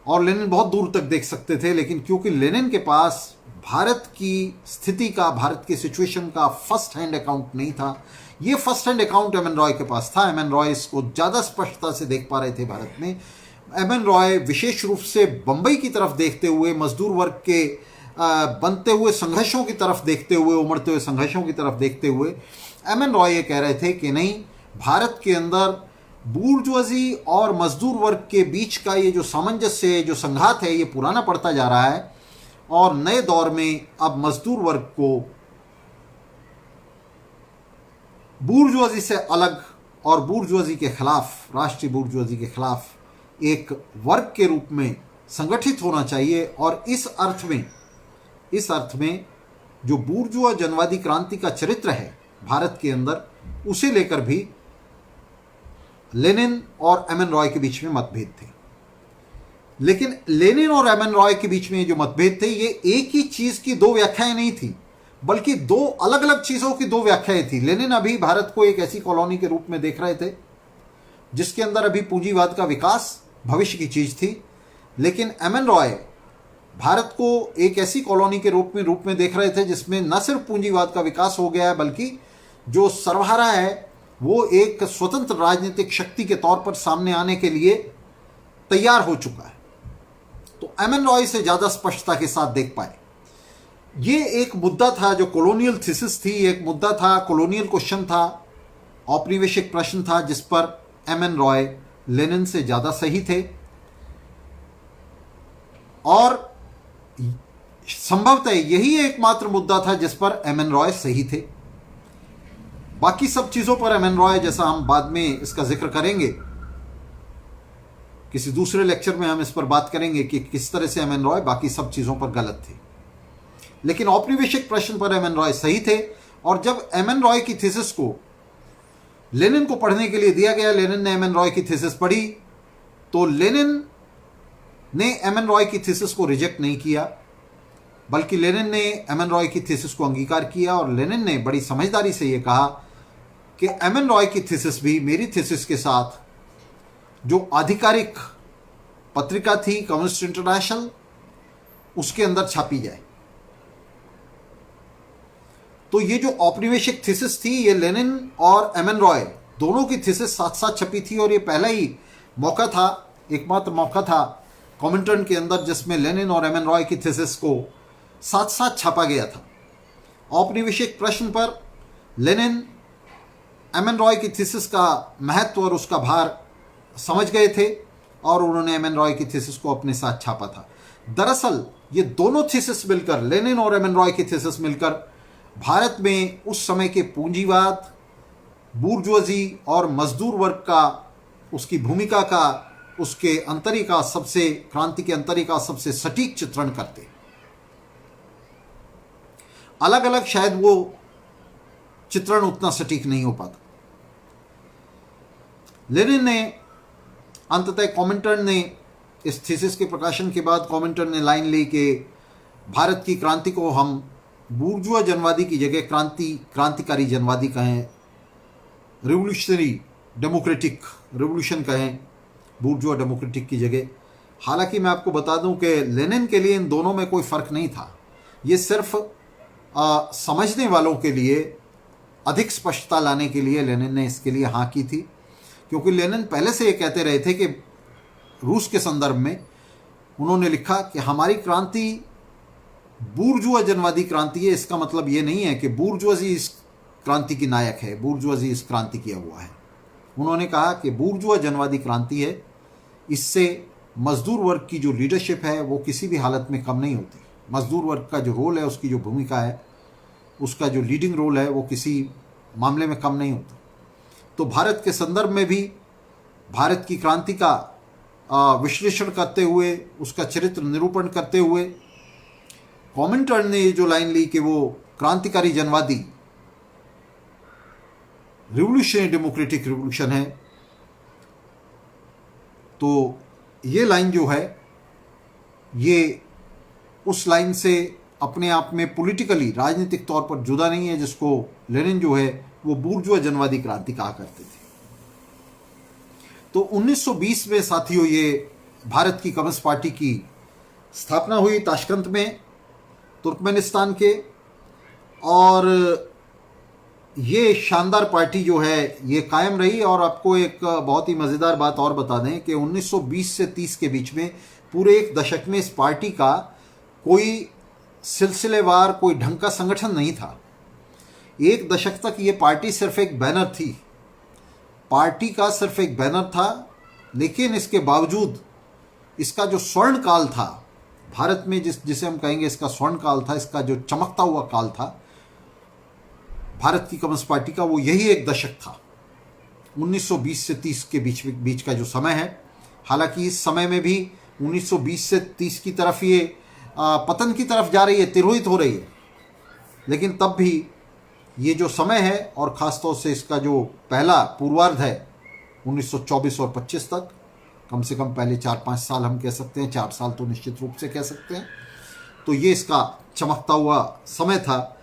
Speaker 1: और लेनिन बहुत दूर तक देख सकते थे, लेकिन क्योंकि लेनिन के पास भारत की स्थिति का, भारत की सिचुएशन का फर्स्ट हैंड अकाउंट नहीं था, ये first hand account M N Roy के पास था। एम एन रॉय इसको ज़्यादा स्पष्टता से देख पा रहे थे भारत में। एम एन रॉय विशेष रूप से बंबई की तरफ देखते हुए, मजदूर वर्ग के बनते हुए संघर्षों की तरफ देखते हुए, उमड़ते हुए संघर्षों की तरफ देखते हुए एम एन रॉय ये कह रहे थे कि नहीं, भारत के अंदर बूर्जुआजी और मजदूर वर्ग के बीच का ये जो सामंजस्य है, जो संघात है, ये पुराना पड़ता जा रहा है और नए दौर में अब मजदूर वर्ग को बूर्जुआजी से अलग और बूर्जुआजी के खिलाफ, राष्ट्रीय बूर्जुआजी के खिलाफ एक वर्ग के रूप में संगठित होना चाहिए। और इस अर्थ में जो बूर्जुआ जनवादी क्रांति का चरित्र है भारत के अंदर, उसे लेकर भी लेनिन और एम एन रॉय के बीच में मतभेद थे। लेकिन लेनिन और एम एन रॉय के बीच में जो मतभेद थे, ये एक ही चीज की दो व्याख्याएं नहीं थी, बल्कि दो अलग अलग चीजों की दो व्याख्याएं थी। लेनिन अभी भारत को एक ऐसी कॉलोनी के रूप में देख रहे थे जिसके अंदर अभी पूंजीवाद का विकास भविष्य की चीज थी, लेकिन एम एन रॉय भारत को एक ऐसी कॉलोनी के रूप में देख रहे थे जिसमें न सिर्फ पूंजीवाद का विकास हो गया है, बल्कि जो सर्वहारा है वो एक स्वतंत्र राजनीतिक शक्ति के तौर पर सामने आने के लिए तैयार हो चुका है। तो एम एन रॉय से ज्यादा स्पष्टता के साथ देख पाए। ये एक मुद्दा था जो कॉलोनियल थीसिस थी, एक मुद्दा था, कॉलोनियल क्वेश्चन था, औपनिवेशिक प्रश्न था, जिस पर एम एन रॉय लेनिन से ज्यादा सही थे और संभवतः यही एकमात्र मुद्दा था जिस पर एम एन रॉय सही थे। बाकी सब चीजों पर एम एन रॉय, जैसा हम बाद में इसका जिक्र करेंगे, किसी दूसरे लेक्चर में हम इस पर बात करेंगे कि किस तरह से एम एन रॉय बाकी सब चीजों पर गलत थे, लेकिन औपनिवेशिक प्रश्न पर एम एन रॉय सही थे। और जब एम एन रॉय की थीसिस को लेनिन को पढ़ने के लिए दिया गया, लेनिन ने एम एन रॉय की थीसिस पढ़ी, तो लेनिन ने एम एन रॉय की थीसिस को रिजेक्ट नहीं किया, बल्कि लेनिन ने एम एन रॉय की थीसिस को अंगीकार किया। और लेनिन ने बड़ी समझदारी से यह कहा कि एम एन रॉय की थीसिस भी मेरी थीसिस के साथ, जो आधिकारिक पत्रिका थी कम्युनिस्ट इंटरनेशनल, उसके अंदर छापी जाए। तो ये जो औपनिवेशिक थीसिस थी, ये लेनिन और एम एन रॉय दोनों की थीसिस साथ साथ छपी थी और ये पहला ही मौका था एकमात्र मौका था कॉमिंटर्न के अंदर जिसमें लेनिन और एम एन रॉय की थीसिस को साथ साथ छापा गया था। औपनिवेशिक प्रश्न पर लेनिन एम एन रॉय की थीसिस का महत्व और उसका भार समझ गए थे और उन्होंने एम एन रॉय की थीसिस को अपने साथ छापा था। दरअसल ये दोनों थीसिस मिलकर, लेनिन और एम एन रॉय की थीसिस मिलकर, भारत में उस समय के पूंजीवाद, बूर्जुआजी और मजदूर वर्ग का, उसकी भूमिका का, उसके अंतरी का सबसे, क्रांति के अंतरी का सबसे सटीक चित्रण करते। अलग अलग शायद वो चित्रण उतना सटीक नहीं हो पाता। लेनिन ने अंततः, कॉमिंटर्न ने इस थीसिस के प्रकाशन के बाद कॉमिंटर्न ने लाइन ली कि भारत की क्रांति को हम बूर्जुआ जनवादी की जगह क्रांतिकारी जनवादी कहें, रिवोल्यूशनरी डेमोक्रेटिक रेवोल्यूशन कहें, बूर्जुआ डेमोक्रेटिक की जगह। हालांकि मैं आपको बता दूं कि लेनिन के लिए इन दोनों में कोई फ़र्क नहीं था। ये सिर्फ समझने वालों के लिए, अधिक स्पष्टता लाने के लिए लेनिन ने इसके लिए हाँ की थी, क्योंकि लेनिन पहले से ये कहते रहे थे कि रूस के संदर्भ में उन्होंने लिखा कि हमारी क्रांति बूर्जुआ जनवादी क्रांति है। इसका मतलब ये नहीं है कि बूर्जुआजी इस क्रांति की नायक है, बूर्जुआजी इस क्रांति किया हुआ है। उन्होंने कहा कि बूर्जुआ जनवादी क्रांति है, इससे मजदूर वर्ग की जो लीडरशिप है वो किसी भी हालत में कम नहीं होती। मजदूर वर्ग का जो रोल है, उसकी जो भूमिका है, उसका जो लीडिंग रोल है, वो किसी मामले में कम नहीं होता। तो भारत के संदर्भ में भी भारत की क्रांति का विश्लेषण करते हुए, उसका चरित्र निरूपण करते हुए कॉमिंटर्न ने ये जो लाइन ली कि वो क्रांतिकारी जनवादी रिवोल्यूशनरी डेमोक्रेटिक रिवोल्यूशन है, तो ये लाइन जो है ये उस लाइन से अपने आप में पॉलिटिकली, राजनीतिक तौर पर जुदा नहीं है, जिसको लेनिन जो है वो बूर्जुआ जनवादी क्रांति कहा करते थे। तो 1920 में साथियों ये भारत की कम्युनिस्ट पार्टी की स्थापना हुई ताशकंद में, तुर्कमेनिस्तान के। और ये शानदार पार्टी जो है ये कायम रही। और आपको एक बहुत ही मज़ेदार बात और बता दें कि 1920 से 30 के बीच में पूरे एक दशक में इस पार्टी का कोई सिलसिलेवार, कोई ढंग का संगठन नहीं था। एक दशक तक ये पार्टी सिर्फ एक बैनर थी, पार्टी का सिर्फ एक बैनर था। लेकिन इसके बावजूद इसका जो स्वर्ण काल था भारत में, जिसे हम कहेंगे इसका स्वर्ण काल था, इसका जो चमकता हुआ काल था भारत की कम्युनिस्ट पार्टी का, वो यही एक दशक था, 1920 से 30 के बीच का जो समय है। हालांकि इस समय में भी 1920 से 30 की तरफ ये पतन की तरफ जा रही है, तिरोहित हो रही है। लेकिन तब भी ये जो समय है, और ख़ासतौर से इसका जो पहला पूर्वार्ध है 1924 और 25 तक, कम से कम पहले 4-5 साल हम कह सकते हैं, 4 साल तो निश्चित रूप से कह सकते हैं, तो ये इसका चमकता हुआ समय था।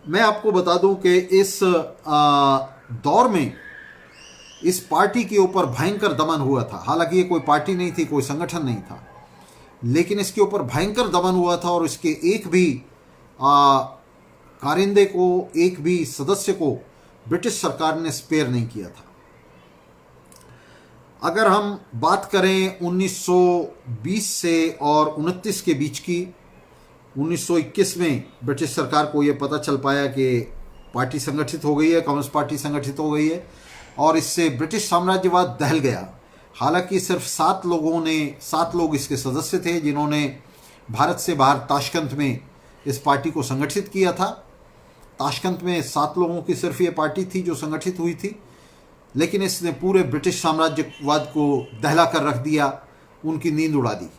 Speaker 1: मैं आपको बता दूं कि इस दौर में इस पार्टी के ऊपर भयंकर दमन हुआ था। हालांकि ये कोई पार्टी नहीं थी, कोई संगठन नहीं था, लेकिन इसके ऊपर भयंकर दमन हुआ था और इसके एक भी कारिंदे को, एक भी सदस्य को ब्रिटिश सरकार ने स्पेयर नहीं किया था। अगर हम बात करें 1920 से और 29 के बीच की, 1921 में ब्रिटिश सरकार को यह पता चल पाया कि पार्टी संगठित हो गई है, कम्युनिस्ट पार्टी संगठित हो गई है, और इससे ब्रिटिश साम्राज्यवाद दहल गया। हालांकि सिर्फ 7 लोग इसके सदस्य थे जिन्होंने भारत से बाहर ताशकंद में इस पार्टी को संगठित किया था। ताशकंद में 7 लोगों की सिर्फ ये पार्टी थी जो संगठित हुई थी, लेकिन इसने पूरे ब्रिटिश साम्राज्यवाद को दहला कर रख दिया, उनकी नींद उड़ा दी।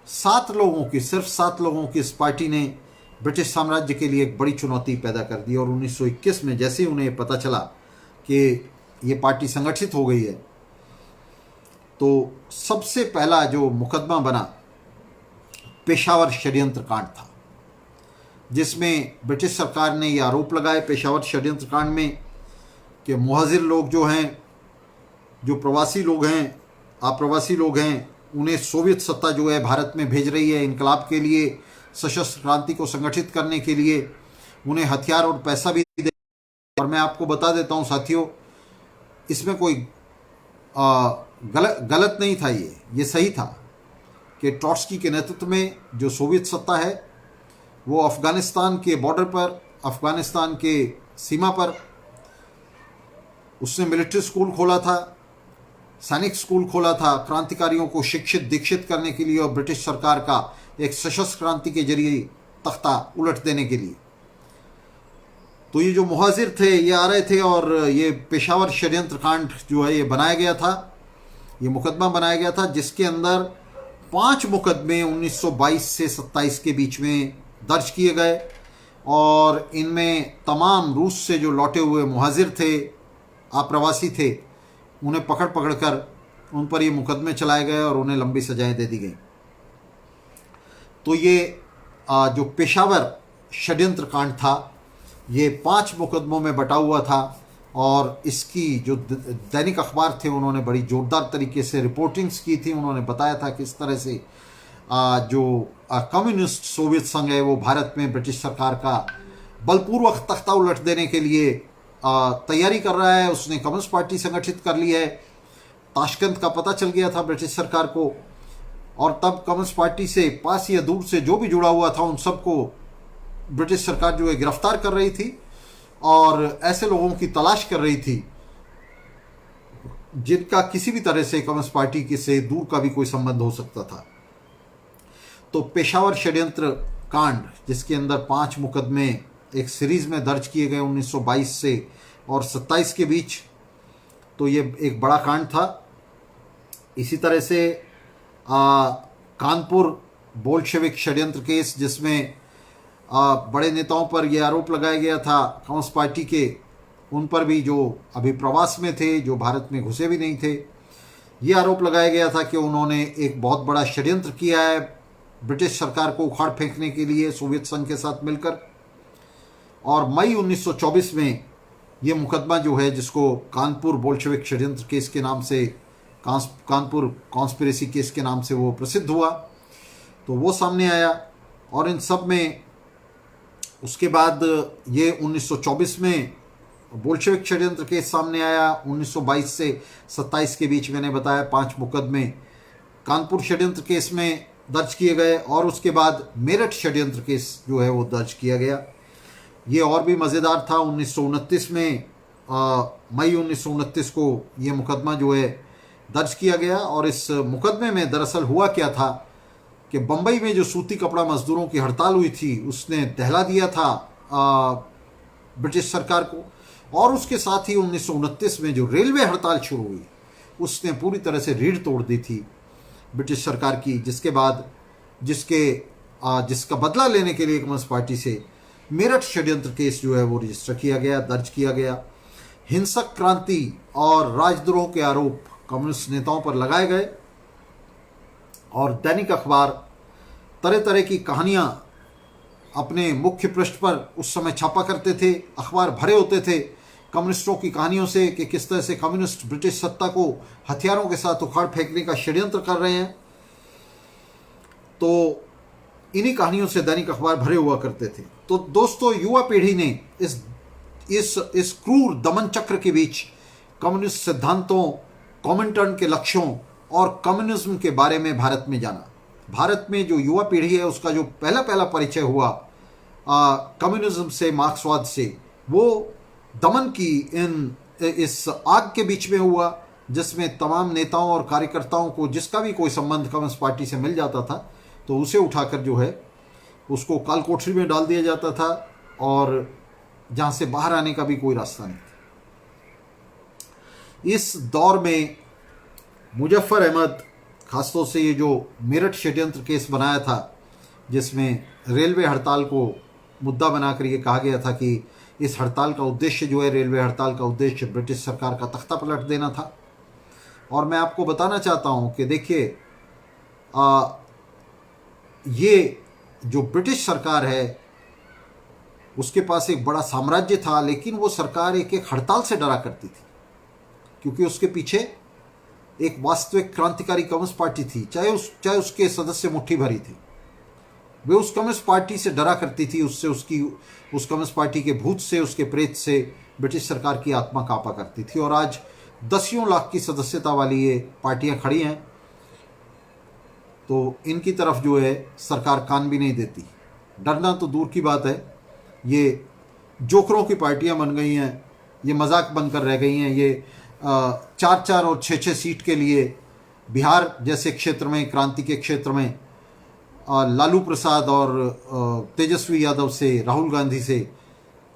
Speaker 1: 7 लोगों की, सिर्फ 7 लोगों की इस पार्टी ने ब्रिटिश साम्राज्य के लिए एक बड़ी चुनौती पैदा कर दी। और 1921 में जैसे ही उन्हें पता चला कि ये पार्टी संगठित हो गई है, तो सबसे पहला जो मुकदमा बना पेशावर षड्यंत्र कांड था, जिसमें ब्रिटिश सरकार ने ये आरोप लगाए पेशावर षड्यंत्र कांड में कि मुहाजिर लोग जो हैं, जो प्रवासी लोग हैं, अप्रवासी लोग हैं, उन्हें सोवियत सत्ता जो है भारत में भेज रही है इनकलाब के लिए, सशस्त्र क्रांति को संगठित करने के लिए, उन्हें हथियार और पैसा भी दे। और मैं आपको बता देता हूं साथियों, इसमें कोई गलत नहीं था, ये सही था कि ट्रॉट्स्की के नेतृत्व में जो सोवियत सत्ता है वो अफ़गानिस्तान के बॉर्डर पर, अफ़गानिस्तान के सीमा पर उसने मिलिट्री स्कूल खोला था, सैनिक स्कूल खोला था क्रांतिकारियों को शिक्षित दीक्षित करने के लिए और ब्रिटिश सरकार का एक सशस्त्र क्रांति के जरिए तख्ता उलट देने के लिए। तो ये जो मुहाजिर थे ये आ रहे थे और ये पेशावर षड्यंत्र कांड जो है ये बनाया गया था, ये मुकदमा बनाया गया था जिसके अंदर 5 मुकदमे 1922 से 27 के बीच में दर्ज किए गए और इनमें तमाम रूस से जो लौटे हुए मुहाजिर थे, आप्रवासी थे, उन्हें पकड़ कर उन पर ये मुकदमे चलाए गए और उन्हें लंबी सजाएं दे दी गई। तो ये जो पेशावर षड्यंत्र कांड था ये 5 मुकदमों में बटा हुआ था और इसकी जो दैनिक अखबार थे उन्होंने बड़ी जोरदार तरीके से रिपोर्टिंग्स की थी। उन्होंने बताया था कि इस तरह से जो कम्युनिस्ट सोवियत संघ है वो भारत में ब्रिटिश सरकार का बलपूर्वक तख्ता उलट देने के लिए तैयारी कर रहा है। उसने कम्युनिस्ट पार्टी संगठित कर ली है। ताशकंद का पता चल गया था ब्रिटिश सरकार को और तब कम्युनिस्ट पार्टी से पास या दूर से जो भी जुड़ा हुआ था उन सबको ब्रिटिश सरकार जो है गिरफ्तार कर रही थी और ऐसे लोगों की तलाश कर रही थी जिनका किसी भी तरह से कम्युनिस्ट पार्टी के से दूर का भी कोई संबंध हो सकता था। तो पेशावर षड्यंत्र कांड जिसके अंदर 5 मुकदमे एक सीरीज में दर्ज किए गए 1922 से और 27 के बीच, तो ये एक बड़ा कांड था। इसी तरह से कानपुर बोल्शेविक षड्यंत्र केस जिसमें बड़े नेताओं पर यह आरोप लगाया गया था कम्युनिस्ट पार्टी के, उन पर भी जो अभी प्रवास में थे, जो भारत में घुसे भी नहीं थे, ये आरोप लगाया गया था कि उन्होंने एक बहुत बड़ा षड्यंत्र किया है ब्रिटिश सरकार को उखाड़ फेंकने के लिए सोवियत संघ के साथ मिलकर। और मई 1924 में ये मुकदमा जो है जिसको कानपुर बोल्शेविक षड्यंत्र केस के नाम से, कानपुर कॉन्स्पिरेसी केस के नाम से वो प्रसिद्ध हुआ, तो वो सामने आया। और इन सब में उसके बाद ये 1924 में बोल्शेविक षड्यंत्र केस सामने आया। 1922 से 27 के बीच मैंने बताया 5 मुकदमे कानपुर षड्यंत्र केस में दर्ज किए गए और उसके बाद मेरठ षड्यंत्र केस जो है वो दर्ज किया गया। ये और भी मज़ेदार था। 1929 में मई 1929 को ये मुकदमा जो है दर्ज किया गया और इस मुकदमे में दरअसल हुआ क्या था कि बम्बई में जो सूती कपड़ा मजदूरों की हड़ताल हुई थी उसने दहला दिया था ब्रिटिश सरकार को और उसके साथ ही 1929 में जो रेलवे हड़ताल शुरू हुई उसने पूरी तरह से रीढ़ तोड़ दी थी ब्रिटिश सरकार की, जिसके बाद जिसका बदला लेने के लिए कम्युनिस्ट पार्टी से मेरठ षड्यंत्र केस जो है वो रजिस्टर किया गया, दर्ज किया गया। हिंसक क्रांति और राजद्रोह के आरोप कम्युनिस्ट नेताओं पर लगाए गए और दैनिक अखबार तरह तरह की कहानियां अपने मुख्य पृष्ठ पर उस समय छापा करते थे। अखबार भरे होते थे कम्युनिस्टों की कहानियों से कि किस तरह से कम्युनिस्ट ब्रिटिश सत्ता को हथियारों के साथ उखाड़ फेंकने का षड्यंत्र कर रहे हैं। तो इन्हीं कहानियों से दैनिक अखबार भरे हुआ करते थे। तो दोस्तों, युवा पीढ़ी ने इस क्रूर दमन चक्र के बीच कम्युनिस्ट सिद्धांतों, कॉमिंटर्न के लक्ष्यों और कम्युनिज्म के बारे में भारत में जाना। भारत में जो युवा पीढ़ी है उसका जो पहला परिचय हुआ कम्युनिज्म से, मार्क्सवाद से, वो दमन की इस आग के बीच में हुआ जिसमें तमाम नेताओं और कार्यकर्ताओं को जिसका भी कोई संबंध कम्युनिस्ट पार्टी से मिल जाता था तो उसे उठाकर जो है उसको काल कोठरी में डाल दिया जाता था और जहाँ से बाहर आने का भी कोई रास्ता नहीं था। इस दौर में मुजफ्फर अहमद, खासतौर से ये जो मेरठ षड्यंत्र केस बनाया था जिसमें रेलवे हड़ताल को मुद्दा बनाकर ये कहा गया था कि इस हड़ताल का उद्देश्य जो है, रेलवे हड़ताल का उद्देश्य ब्रिटिश सरकार का तख्ता पलट देना था। और मैं आपको बताना चाहता हूँ कि देखिए ये जो ब्रिटिश सरकार है उसके पास एक बड़ा साम्राज्य था, लेकिन वो सरकार एक हड़ताल से डरा करती थी क्योंकि उसके पीछे एक वास्तविक क्रांतिकारी कम्युनिस्ट पार्टी थी। चाहे उसके सदस्य मुट्ठी भरी थे, वे उस कम्युनिस्ट पार्टी से डरा करती थी। उस कम्युनिस्ट पार्टी के भूत से, उसके प्रेत से ब्रिटिश सरकार की आत्मा कांपा करती थी। और आज दसियों लाख की सदस्यता वाली ये पार्टियां खड़ी हैं, तो इनकी तरफ जो है सरकार कान भी नहीं देती। डरना तो दूर की बात है, ये जोकरों की पार्टियां बन गई हैं, ये मजाक बनकर रह गई हैं। ये 4-4 और 6-6 सीट के लिए बिहार जैसे क्षेत्र में, क्रांति के क्षेत्र में लालू प्रसाद और तेजस्वी यादव से, राहुल गांधी से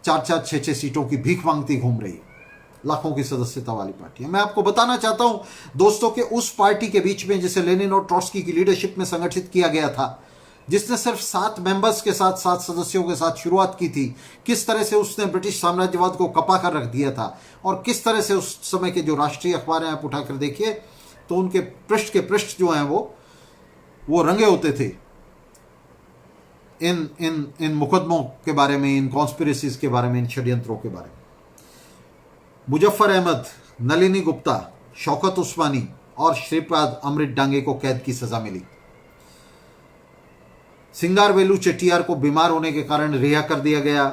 Speaker 1: 4-4, 6-6 सीटों की भीख मांगती घूम रही है, लाखों की सदस्यता वाली पार्टी है। मैं आपको बताना चाहता हूं दोस्तों कि उस पार्टी के बीच में, जिसे लेनिन और ट्रॉट्स्की की लीडरशिप में संगठित किया गया था, जिसने सिर्फ 7 मेंबर्स के साथ, 7 सदस्यों के साथ शुरुआत की थी, किस तरह से उसने ब्रिटिश साम्राज्यवाद को कपा कर रख दिया था, और किस तरह से उस समय के जो राष्ट्रीय अखबार हैं आप उठाकर देखिए तो उनके पृष्ठ के पृष्ठ जो हैं वो रंगे होते थे इन मुकदमों के बारे में, इन कॉन्स्पिरेसीज के बारे में, इन षड्यंत्रों के बारे में। मुजफ्फर अहमद, नलिनी गुप्ता, शौकत उस्मानी और श्रीपाद अमृत डांगे को कैद की सजा मिली। सिंगारवेलू चेट्टियार को बीमार होने के कारण रिहा कर दिया गया।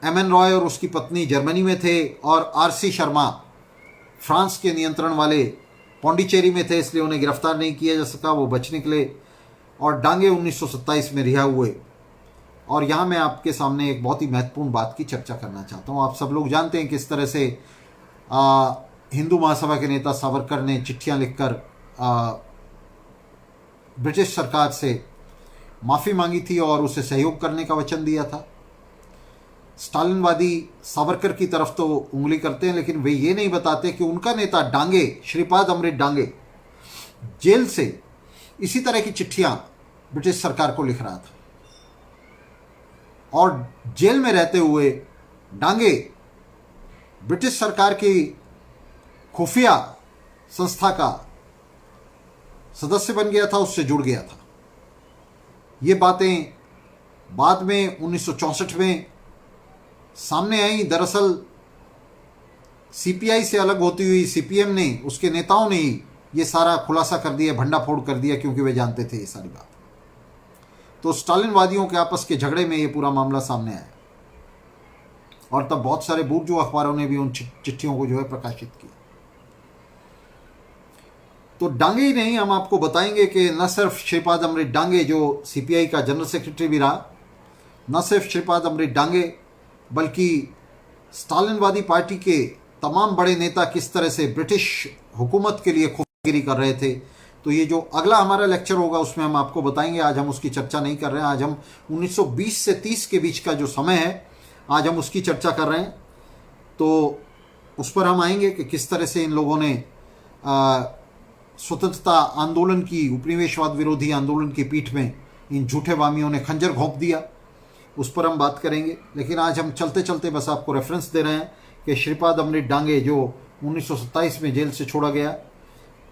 Speaker 1: एमएन रॉय और उसकी पत्नी जर्मनी में थे, और आरसी शर्मा फ्रांस के नियंत्रण वाले पौंडीचेरी में थे, इसलिए उन्हें गिरफ्तार नहीं किया जा सका, वो बच निकले। और डांगे 1927 में रिहा हुए। और यहाँ मैं आपके सामने एक बहुत ही महत्वपूर्ण बात की चर्चा करना चाहता हूँ। आप सब लोग जानते हैं किस तरह से हिंदू महासभा के नेता सावरकर ने चिट्ठियाँ लिखकर ब्रिटिश सरकार से माफ़ी मांगी थी और उसे सहयोग करने का वचन दिया था। स्टालिनवादी सावरकर की तरफ तो उंगली करते हैं, लेकिन वे ये नहीं बताते कि उनका नेता डांगे, श्रीपाद अमृत डांगे, जेल से इसी तरह की चिट्ठियां ब्रिटिश सरकार को लिख रहा था। और जेल में रहते हुए डांगे ब्रिटिश सरकार की खुफिया संस्था का सदस्य बन गया था, उससे जुड़ गया था। ये बातें बाद में 1964 में सामने आई। दरअसल सीपीआई से अलग होती हुई सीपीएम ने, उसके नेताओं ने ही ये सारा खुलासा कर दिया, भंडाफोड़ कर दिया, क्योंकि वे जानते थे ये सारी बात। तो स्टालिनवादियों के आपस के झगड़े में ये पूरा मामला सामने आया, और तब बहुत सारे बुर्जो अखबारों ने भी उन चिट्ठियों को जो है प्रकाशित किया। तो डांगे ही नहीं, हम आपको बताएंगे कि न सिर्फ श्रीपाद अमृत डांगे, जो सीपीआई का जनरल सेक्रेटरी भी रहा, न सिर्फ श्रीपाद अमृत डांगे, बल्कि स्टालिनवादी पार्टी के तमाम बड़े नेता किस तरह से ब्रिटिश हुकूमत के लिए खुफियागिरी कर रहे थे। तो ये जो अगला हमारा लेक्चर होगा उसमें हम आपको बताएंगे। आज हम उसकी चर्चा नहीं कर रहे हैं। आज हम 1920 से 30 के बीच का जो समय है, आज हम उसकी चर्चा कर रहे हैं। तो उस पर हम आएंगे कि किस तरह से इन लोगों ने स्वतंत्रता आंदोलन की, उपनिवेशवाद विरोधी आंदोलन की पीठ में इन झूठे वामियों ने खंजर घोंप दिया। उस पर हम बात करेंगे। लेकिन आज हम चलते चलते बस आपको रेफरेंस दे रहे हैं कि श्रीपाद अमृत डांगे जो 1927 में जेल से छोड़ा गया,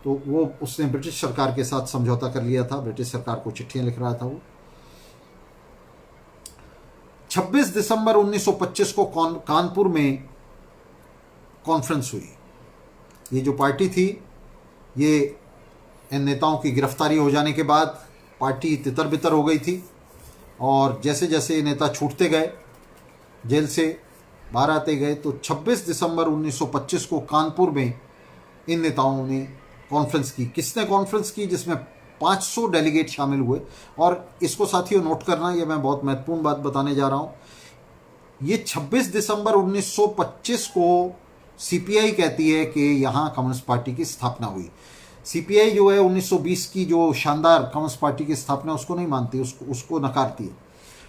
Speaker 1: तो वो उसने ब्रिटिश सरकार के साथ समझौता कर लिया था, ब्रिटिश सरकार को चिट्ठियां लिख रहा था वो। 26 दिसंबर 1925 को कानपुर में कॉन्फ्रेंस हुई। ये जो पार्टी थी, ये इन नेताओं की गिरफ्तारी हो जाने के बाद पार्टी तितर बितर हो गई थी, और जैसे जैसे ये नेता छूटते गए, जेल से बाहर आते गए, तो 26 दिसंबर 1925 को कानपुर में इन नेताओं ने कॉन्फ्रेंस की। किसने कॉन्फ्रेंस की? जिसमें 500 डेलीगेट शामिल हुए। और इसको साथियों नोट करना, ये मैं बहुत महत्वपूर्ण बात बताने जा रहा हूँ। ये 26 दिसंबर 1925 को सीपीआई कहती है कि यहाँ कम्युनिस्ट पार्टी की स्थापना हुई। सीपीआई जो है 1920 की जो शानदार कम्युनिस्ट पार्टी की स्थापना, उसको नहीं मानती, उसको नकारती है।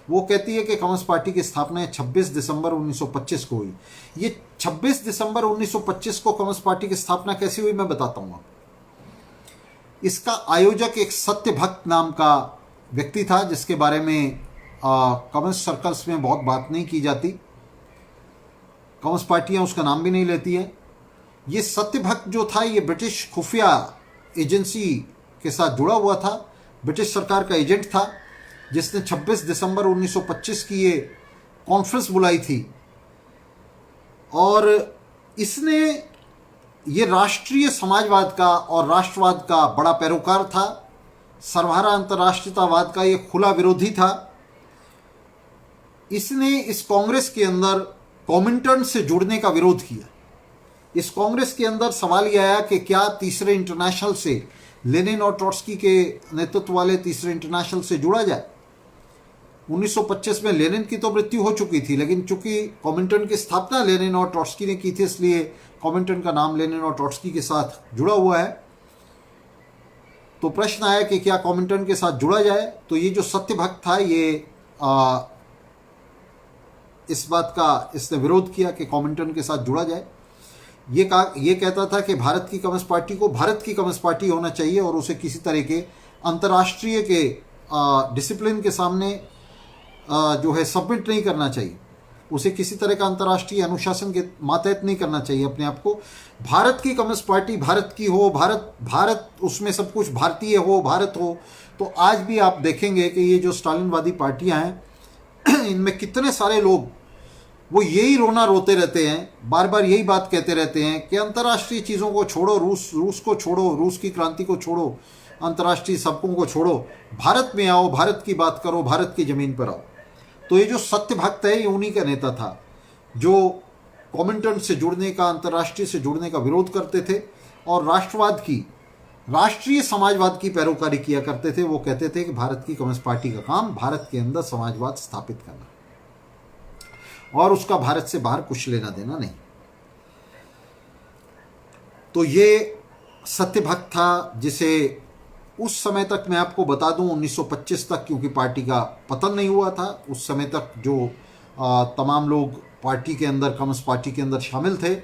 Speaker 1: वो कहती है कि कम्युनिस्ट पार्टी की स्थापना 26 दिसंबर 1925 को हुई। ये 26 दिसंबर 1925 को कम्युनिस्ट पार्टी की स्थापना कैसी हुई, मैं बताता हूँ आपको। इसका आयोजक एक सत्यभक्त नाम का व्यक्ति था, जिसके बारे में कम्युनिस्ट सर्कल्स में बहुत बात नहीं की जाती। कम्युनिस्ट पार्टियां उसका नाम भी नहीं लेती हैं। ये सत्यभक्त जो था, ये ब्रिटिश खुफिया एजेंसी के साथ जुड़ा हुआ था, ब्रिटिश सरकार का एजेंट था, जिसने 26 दिसंबर 1925 की ये कॉन्फ्रेंस बुलाई थी। और इसने ये राष्ट्रीय समाजवाद का और राष्ट्रवाद का बड़ा पैरोकार था, सर्वहारा अंतर्राष्ट्रीयतावाद का ये खुला विरोधी था। इसने इस कांग्रेस के अंदर कॉमिंटर्न से जुड़ने का विरोध किया। इस कांग्रेस के अंदर सवाल यह आया कि क्या तीसरे इंटरनेशनल से, लेनिन और ट्रॉट्स्की के नेतृत्व वाले तीसरे इंटरनेशनल से जुड़ा जाए। 1925 में लेनिन की तो मृत्यु हो चुकी थी, लेकिन चूंकि कॉमिंटर्न की स्थापना लेनिन और ट्रॉट्स्की ने की थी, इसलिए कॉमिंटर्न का नाम लेनिन और ट्रॉट्स्की के साथ जुड़ा हुआ है। तो प्रश्न आया कि क्या कॉमिंटर्न के साथ जुड़ा जाए। तो ये जो सत्यभक्त था, ये इस बात का इसने विरोध किया कि कॉमिंटर्न के साथ जुड़ा जाए। ये कहता था कि भारत की कम्युनिस्ट पार्टी को भारत की कम्युनिस्ट पार्टी होना चाहिए और उसे किसी तरह के अंतर्राष्ट्रीय के डिसिप्लिन के सामने जो है सबमिट नहीं करना चाहिए। उसे किसी तरह का अंतर्राष्ट्रीय अनुशासन के मातहत नहीं करना चाहिए अपने आप को। भारत की कम्युनिस्ट पार्टी भारत की हो, भारत उसमें सब कुछ भारतीय हो, भारत हो। तो आज भी आप देखेंगे कि ये जो स्टालिनवादी पार्टियां हैं, इनमें कितने सारे लोग वो यही रोना रोते रहते हैं, बार बार यही बात कहते रहते हैं कि अंतर्राष्ट्रीय चीज़ों को छोड़ो, रूस को छोड़ो, रूस की क्रांति को छोड़ो, अंतर्राष्ट्रीय सबकों को छोड़ो, भारत में आओ, भारत की बात करो, भारत की ज़मीन पर आओ। तो ये जो सत्यभक्त है, ये उन्हीं का नेता था जो कॉमिंटर्न से जुड़ने का, अंतर्राष्ट्रीय से जुड़ने का विरोध करते थे और राष्ट्रवाद की, राष्ट्रीय समाजवाद की पैरोकारी किया करते थे। वो कहते थे कि भारत की कम्युनिस्ट पार्टी का काम भारत के अंदर समाजवाद स्थापित करना और उसका भारत से बाहर कुछ लेना देना नहीं। तो ये सत्यभक्त था, जिसे उस समय तक मैं आपको बता दूं 1925 तक, क्योंकि पार्टी का पतन नहीं हुआ था, उस समय तक जो तमाम लोग पार्टी के अंदर, कम्युनिस्ट पार्टी के अंदर शामिल थे,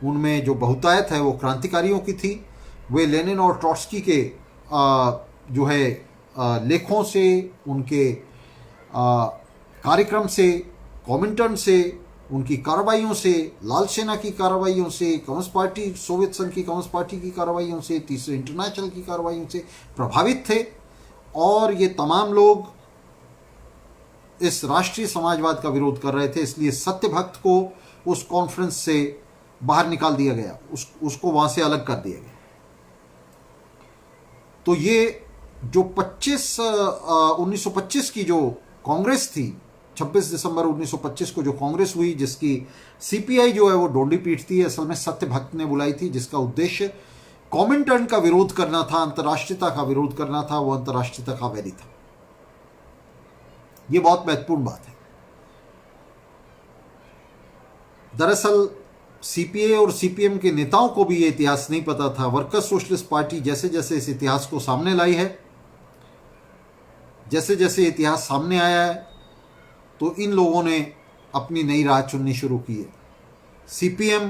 Speaker 1: उनमें जो बहुतायत है वो क्रांतिकारियों की थी। वे लेनिन और ट्रॉट्स्की के जो है लेखों से, उनके कार्यक्रम से, कॉमिंटर्न से, उनकी कार्रवाइयों से, लाल सेना की कार्रवाइयों से, कम्युनिस्ट पार्टी, सोवियत संघ की कम्युनिस्ट पार्टी की कार्रवाइयों से, तीसरे इंटरनेशनल की कार्रवाइयों से प्रभावित थे। और ये तमाम लोग इस राष्ट्रीय समाजवाद का विरोध कर रहे थे। इसलिए सत्यभक्त को उस कॉन्फ्रेंस से बाहर निकाल दिया गया, उसको वहां से अलग कर दिया गया। तो ये जो 1925 की जो कांग्रेस थी, 26 दिसंबर 1925 को जो कांग्रेस हुई, जिसकी सीपीआई जो है वो डोंडी पीटती है, असल में सत्यभक्त ने बुलाई थी, जिसका उद्देश्य कॉमिंटर्न का विरोध करना था, अंतर्राष्ट्रीयता का विरोध करना था। वो अंतर्राष्ट्रीयता का वैरी था। ये बहुत महत्वपूर्ण बात है। दरअसल सीपीआई और सीपीएम के नेताओं को भी ये इतिहास नहीं पता था। वर्कर्स सोशलिस्ट पार्टी जैसे जैसे इस इतिहास को सामने लाई है, जैसे जैसे इतिहास सामने आया है, तो इन लोगों ने अपनी नई राह चुननी शुरू की है। सीपीएम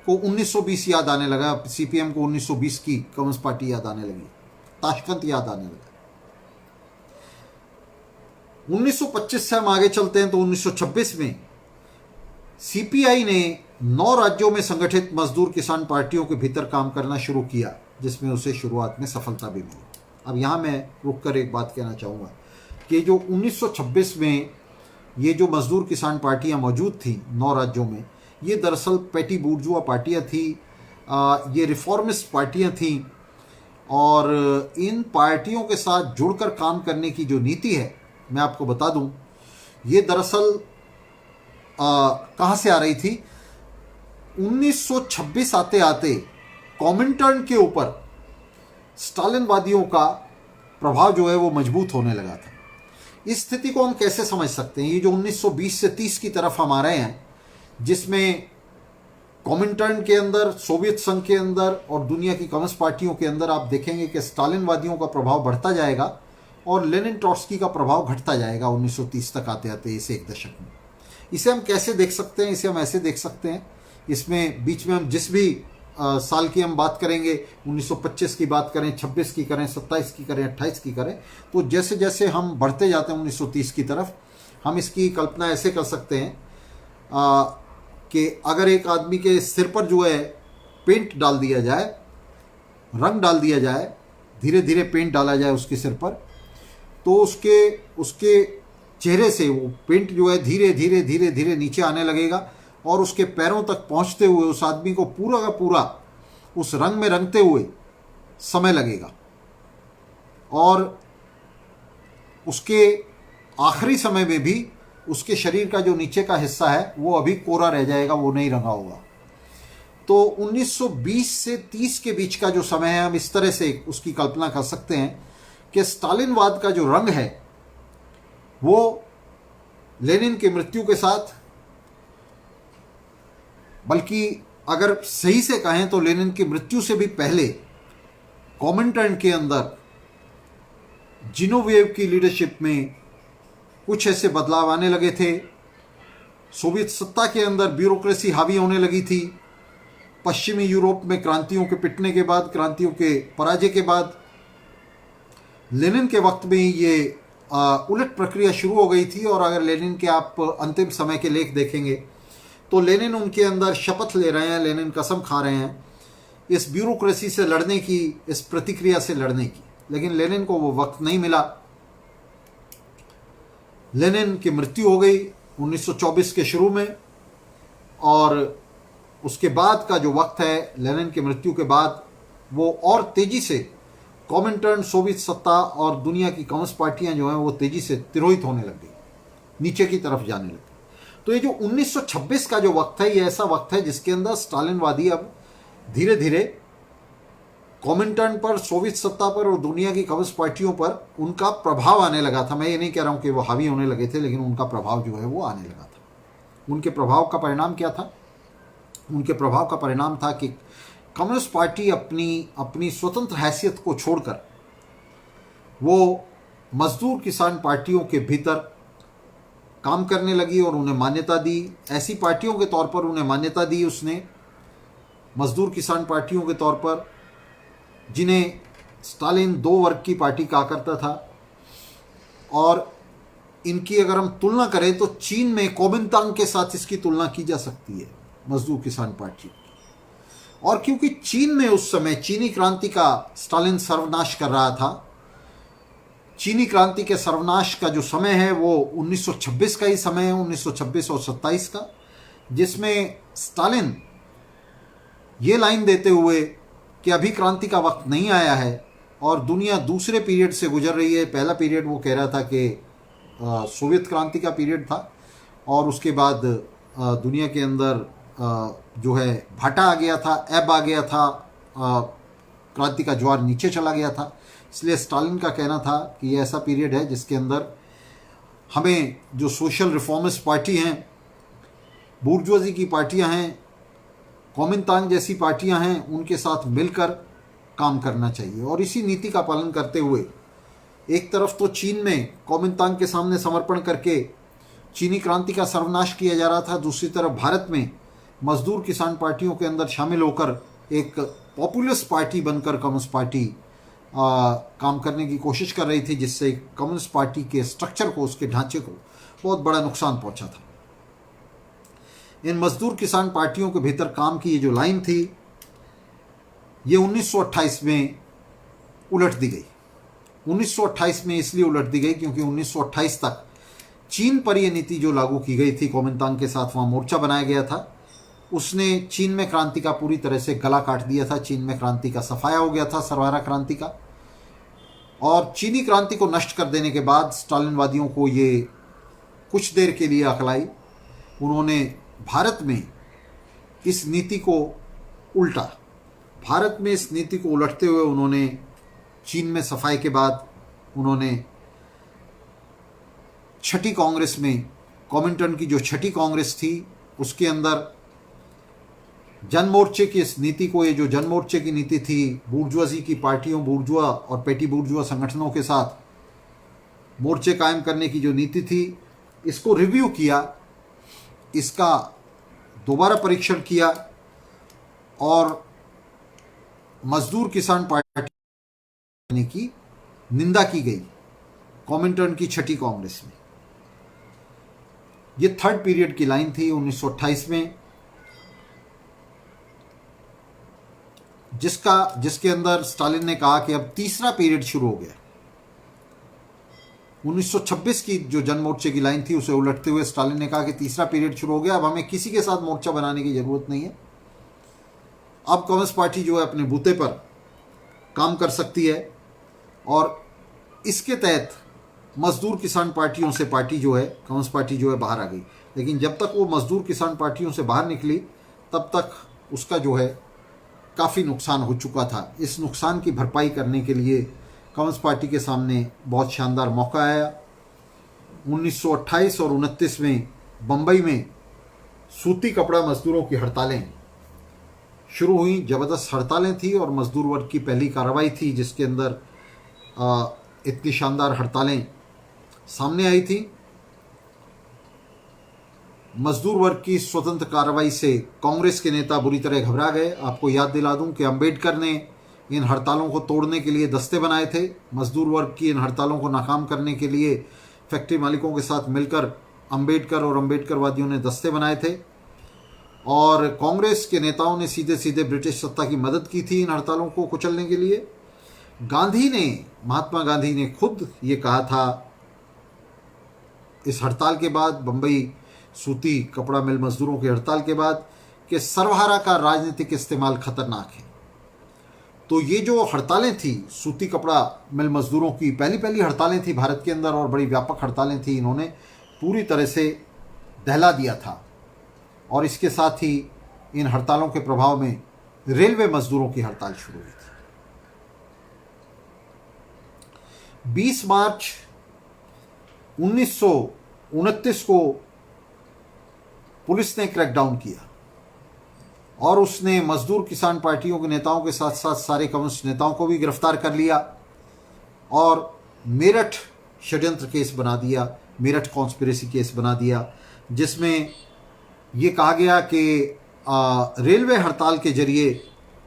Speaker 1: को 1920 याद आने लगा, सीपीएम को 1920 की कम्युनिस्ट पार्टी याद आने लगी, ताशकंद याद आने लगा। 1925 से हम आगे चलते हैं तो 1926 में सीपीआई ने 9 राज्यों में संगठित मजदूर किसान पार्टियों के भीतर काम करना शुरू किया, जिसमें उसे शुरुआत में सफलता भी मिली। अब यहाँ मैं रुककर एक बात कहना चाहूँगा कि जो 1926 में ये जो मजदूर किसान पार्टियां मौजूद थी 9 राज्यों में, ये दरअसल पैटी बूर्जुआ पार्टियां थी, ये रिफॉर्मिस्ट पार्टियां थीं। और इन पार्टियों के साथ जुड़कर काम करने की जो नीति है, मैं आपको बता दूं, ये दरअसल कहाँ से आ रही थी। 1926 आते आते कॉमिंटर्न के ऊपर स्टालिनवादियों का प्रभाव जो है वो मजबूत होने लगा था। इस स्थिति को हम कैसे समझ सकते हैं। ये जो 1920 से 30 की तरफ हम आ रहे हैं, जिसमें कॉमिंटर्न के अंदर, सोवियत संघ के अंदर और दुनिया की कम्युनिस्ट पार्टियों के अंदर आप देखेंगे कि स्टालिनवादियों का प्रभाव बढ़ता जाएगा और लेनिन ट्रॉट्स्की का प्रभाव घटता जाएगा 1930 तक आते आते, इस एक दशक में। इसे हम कैसे देख सकते हैं, इसे हम ऐसे देख सकते हैं, इसमें बीच में हम जिस भी साल की हम बात करेंगे, 1925 की बात करें, 26 की करें, 27 की करें, 28 की करें, तो जैसे जैसे हम बढ़ते जाते हैं 1930 की तरफ, हम इसकी कल्पना ऐसे कर सकते हैं कि अगर एक आदमी के सिर पर जो है पेंट डाल दिया जाए, रंग डाल दिया जाए, धीरे धीरे पेंट डाला जाए उसके सिर पर, तो उसके चेहरे से वो पेंट जो है धीरे धीरे धीरे धीरे नीचे आने लगेगा और उसके पैरों तक पहुंचते हुए उस आदमी को पूरा का पूरा उस रंग में रंगते हुए समय लगेगा। और उसके आखिरी समय में भी उसके शरीर का जो नीचे का हिस्सा है वो अभी कोरा रह जाएगा, वो नहीं रंगा होगा। तो 1920 से 30 के बीच का जो समय है, हम इस तरह से उसकी कल्पना कर सकते हैं कि स्टालिनवाद का जो रंग है वो लेनिन की मृत्यु के साथ, बल्कि अगर सही से कहें तो लेनिन की मृत्यु से भी पहले कॉमिंटर्न के अंदर जिनोवेव की लीडरशिप में कुछ ऐसे बदलाव आने लगे थे। सोवियत सत्ता के अंदर ब्यूरोक्रेसी हावी होने लगी थी। पश्चिमी यूरोप में क्रांतियों के पिटने के बाद, क्रांतियों के पराजय के बाद लेनिन के वक्त में ये उलट प्रक्रिया शुरू हो गई थी। और अगर लेनिन के आप अंतिम समय के लेख देखेंगे तो लेनिन उनके अंदर शपथ ले रहे हैं, लेनिन कसम खा रहे हैं इस ब्यूरोक्रेसी से लड़ने की, इस प्रतिक्रिया से लड़ने की। लेकिन लेनिन को वो वक्त नहीं मिला। लेनिन की मृत्यु हो गई 1924 के शुरू में, और उसके बाद का जो वक्त है लेनिन की मृत्यु के बाद, वो और तेजी से कॉमिंटर्न, सोवियत सत्ता और दुनिया की कम्युनिस्ट पार्टियां जो हैं वो तेजी से तिरोहित होने लग गई, नीचे की तरफ जाने लगी। तो ये जो 1926 का जो वक्त है, ये ऐसा वक्त है जिसके अंदर स्टालिनवादी अब धीरे धीरे कॉमिंटर्न पर, सोवियत सत्ता पर और दुनिया की कम्युनिस्ट पार्टियों पर उनका प्रभाव आने लगा था। मैं ये नहीं कह रहा हूं कि वो हावी होने लगे थे, लेकिन उनका प्रभाव जो है वो आने लगा था। उनके प्रभाव का परिणाम क्या था? उनके प्रभाव का परिणाम था कि कम्युनिस्ट पार्टी अपनी स्वतंत्र हैसियत को छोड़कर वो मजदूर किसान पार्टियों के भीतर काम करने लगी और उन्हें मान्यता दी। ऐसी पार्टियों के तौर पर उन्हें मान्यता दी उसने, मजदूर किसान पार्टियों के तौर पर, जिन्हें स्टालिन दो वर्ग की पार्टी कहा करता था। और इनकी अगर हम तुलना करें तो चीन में कोमिंतांग के साथ इसकी तुलना की जा सकती है, मजदूर किसान पार्टी। और क्योंकि चीन में उस समय चीनी क्रांति का स्टालिन सर्वनाश कर रहा था, चीनी क्रांति के सर्वनाश का जो समय है वो 1926 का ही समय है, 1926 और 27 का, जिसमें स्टालिन ये लाइन देते हुए कि अभी क्रांति का वक्त नहीं आया है और दुनिया दूसरे पीरियड से गुजर रही है। पहला पीरियड वो कह रहा था कि सोवियत क्रांति का पीरियड था, और उसके बाद दुनिया के अंदर जो है भाटा आ गया था, एब आ गया था, क्रांति का ज्वार नीचे चला गया था। इसलिए स्टालिन का कहना था कि ये ऐसा पीरियड है जिसके अंदर हमें जो सोशल रिफॉर्मिस्ट पार्टी हैं, बुर्जुआजी की पार्टियां हैं, कोमिंतांग जैसी पार्टियां हैं, उनके साथ मिलकर काम करना चाहिए। और इसी नीति का पालन करते हुए एक तरफ तो चीन में कोमिंतांग के सामने समर्पण करके चीनी क्रांति का सर्वनाश किया जा रहा था, दूसरी तरफ भारत में मजदूर किसान पार्टियों के अंदर शामिल होकर एक पॉपुलिस्ट पार्टी बनकर कम्युनिस्ट पार्टी काम करने की कोशिश कर रही थी, जिससे कम्युनिस्ट पार्टी के स्ट्रक्चर को, उसके ढांचे को बहुत बड़ा नुकसान पहुंचा था। इन मजदूर किसान पार्टियों के भीतर काम की ये जो लाइन थी, ये 1928 में उलट दी गई। 1928 में इसलिए उलट दी गई क्योंकि 1928 तक चीन पर यह नीति जो लागू की गई थी, कोमिंतांग के साथ वहाँ मोर्चा बनाया गया था, उसने चीन में क्रांति का पूरी तरह से गला काट दिया था। चीन में क्रांति का सफाया हो गया था, सरवारा क्रांति का। और चीनी क्रांति को नष्ट कर देने के बाद स्टालिनवादियों को ये कुछ देर के लिए अकल आई। उन्होंने भारत में इस नीति को उल्टा, भारत में इस नीति को उलटते हुए उन्होंने चीन में सफाई के बाद उन्होंने छठी कांग्रेस में, कोमिंटर्न की जो छठी कांग्रेस थी, उसके अंदर जन मोर्चे की इस नीति को, ये जो जन मोर्चे की नीति थी, बुर्जुआजी की पार्टियों, बुर्जुआ और पेटी बुर्जुआ संगठनों के साथ मोर्चे कायम करने की जो नीति थी, इसको रिव्यू किया, इसका दोबारा परीक्षण किया और मजदूर किसान पार्टी की निंदा की गई कोमिंटर्न की छठी कांग्रेस में। ये थर्ड पीरियड की लाइन थी 1928 में, जिसके अंदर स्टालिन ने कहा कि अब तीसरा पीरियड शुरू हो गया। 1926 की जो जन मोर्चे की लाइन थी उसे उलटते हुए स्टालिन ने कहा कि तीसरा पीरियड शुरू हो गया, अब हमें किसी के साथ मोर्चा बनाने की जरूरत नहीं है। अब कम्युनिस्ट पार्टी जो है अपने बूते पर काम कर सकती है। और इसके तहत मजदूर किसान पार्टियों से पार्टी जो है, कम्युनिस्ट पार्टी जो है, बाहर आ गई। लेकिन जब तक वो मजदूर किसान पार्टियों से बाहर निकली, तब तक उसका जो है काफ़ी नुकसान हो चुका था। इस नुकसान की भरपाई करने के लिए कम्युनिस्ट पार्टी के सामने बहुत शानदार मौका आया। 1928 और 29 में बम्बई में सूती कपड़ा मजदूरों की हड़तालें शुरू हुई। ज़बरदस्त हड़तालें थी और मजदूर वर्ग की पहली कार्रवाई थी जिसके अंदर इतनी शानदार हड़तालें सामने आई थी। मजदूर वर्ग की स्वतंत्र कार्रवाई से कांग्रेस के नेता बुरी तरह घबरा गए। आपको याद दिला दूं कि अंबेडकर ने इन हड़तालों को तोड़ने के लिए दस्ते बनाए थे। मजदूर वर्ग की इन हड़तालों को नाकाम करने के लिए फैक्ट्री मालिकों के साथ मिलकर अंबेडकर और अंबेडकरवादियों ने दस्ते बनाए थे और कांग्रेस के नेताओं ने सीधे सीधे ब्रिटिश सत्ता की मदद की थी इन हड़तालों को कुचलने के लिए। महात्मा गांधी ने खुद ये कहा था इस हड़ताल के बाद, बम्बई सूती कपड़ा मिल मजदूरों की हड़ताल के बाद, कि सर्वहारा का राजनीतिक इस्तेमाल खतरनाक है। तो ये जो हड़तालें थी सूती कपड़ा मिल मजदूरों की, पहली हड़तालें थी भारत के अंदर और बड़ी व्यापक हड़तालें थी। इन्होंने पूरी तरह से दहला दिया था और इसके साथ ही इन हड़तालों के प्रभाव में रेलवे मजदूरों की हड़ताल शुरू हुई थी। 20 मार्च 1929 को पुलिस ने क्रैकडाउन किया और उसने मजदूर किसान पार्टियों के नेताओं के साथ साथ सारे कम्युनिस्ट नेताओं को भी गिरफ्तार कर लिया और मेरठ षड्यंत्र केस बना दिया, मेरठ कॉन्स्पिरेसी केस बना दिया, जिसमें ये कहा गया कि रेलवे हड़ताल के जरिए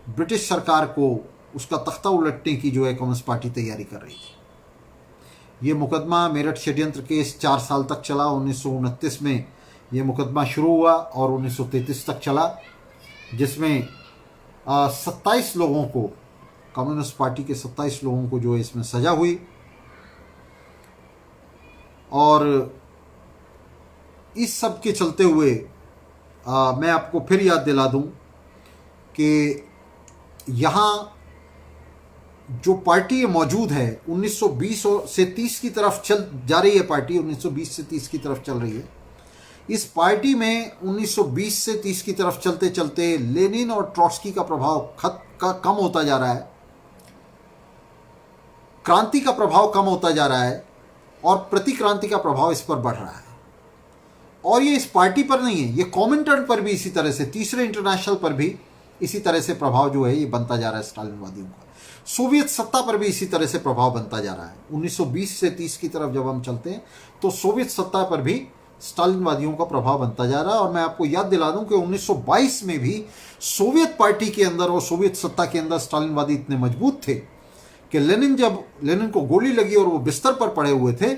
Speaker 1: ब्रिटिश सरकार को उसका तख्ता उलटने की जो है कम्युनिस्ट पार्टी तैयारी कर रही थी। ये मुकदमा मेरठ षड्यंत्र केस 4 साल तक चला। 1929 में ये मुकदमा शुरू हुआ और 1933 तक चला, जिसमें 27 लोगों को, कम्युनिस्ट पार्टी के 27 लोगों को जो है इसमें सजा हुई। और इस सब के चलते हुए मैं आपको फिर याद दिला दूं कि यहाँ जो पार्टी मौजूद है 1920 से 30 की तरफ चल जा रही है, पार्टी 1920 से 30 की तरफ चल रही है। इस पार्टी में 1920 से 30 की तरफ चलते चलते लेनिन और ट्रॉट्स्की का प्रभाव कम होता जा रहा है, क्रांति का प्रभाव कम होता जा रहा है और प्रतिक्रांति का प्रभाव इस पर बढ़ रहा है। और ये इस पार्टी पर नहीं है, ये कॉमिंटर्न पर भी इसी तरह से, तीसरे इंटरनेशनल पर भी इसी तरह से प्रभाव जो है ये बनता जा रहा है स्टालिनवादियों का। सोवियत सत्ता पर भी इसी तरह से प्रभाव बनता जा रहा है। 1920 से 30 की तरफ जब हम चलते हैं तो सोवियत सत्ता पर भी स्टालिनवादियों का प्रभाव बनता जा रहा है। और मैं आपको याद दिला दूं कि 1922 में भी सोवियत पार्टी के अंदर और सोवियत सत्ता के अंदर स्टालिनवादी इतने मजबूत थे कि जब लेनिन को गोली लगी और वो बिस्तर पर पड़े हुए थे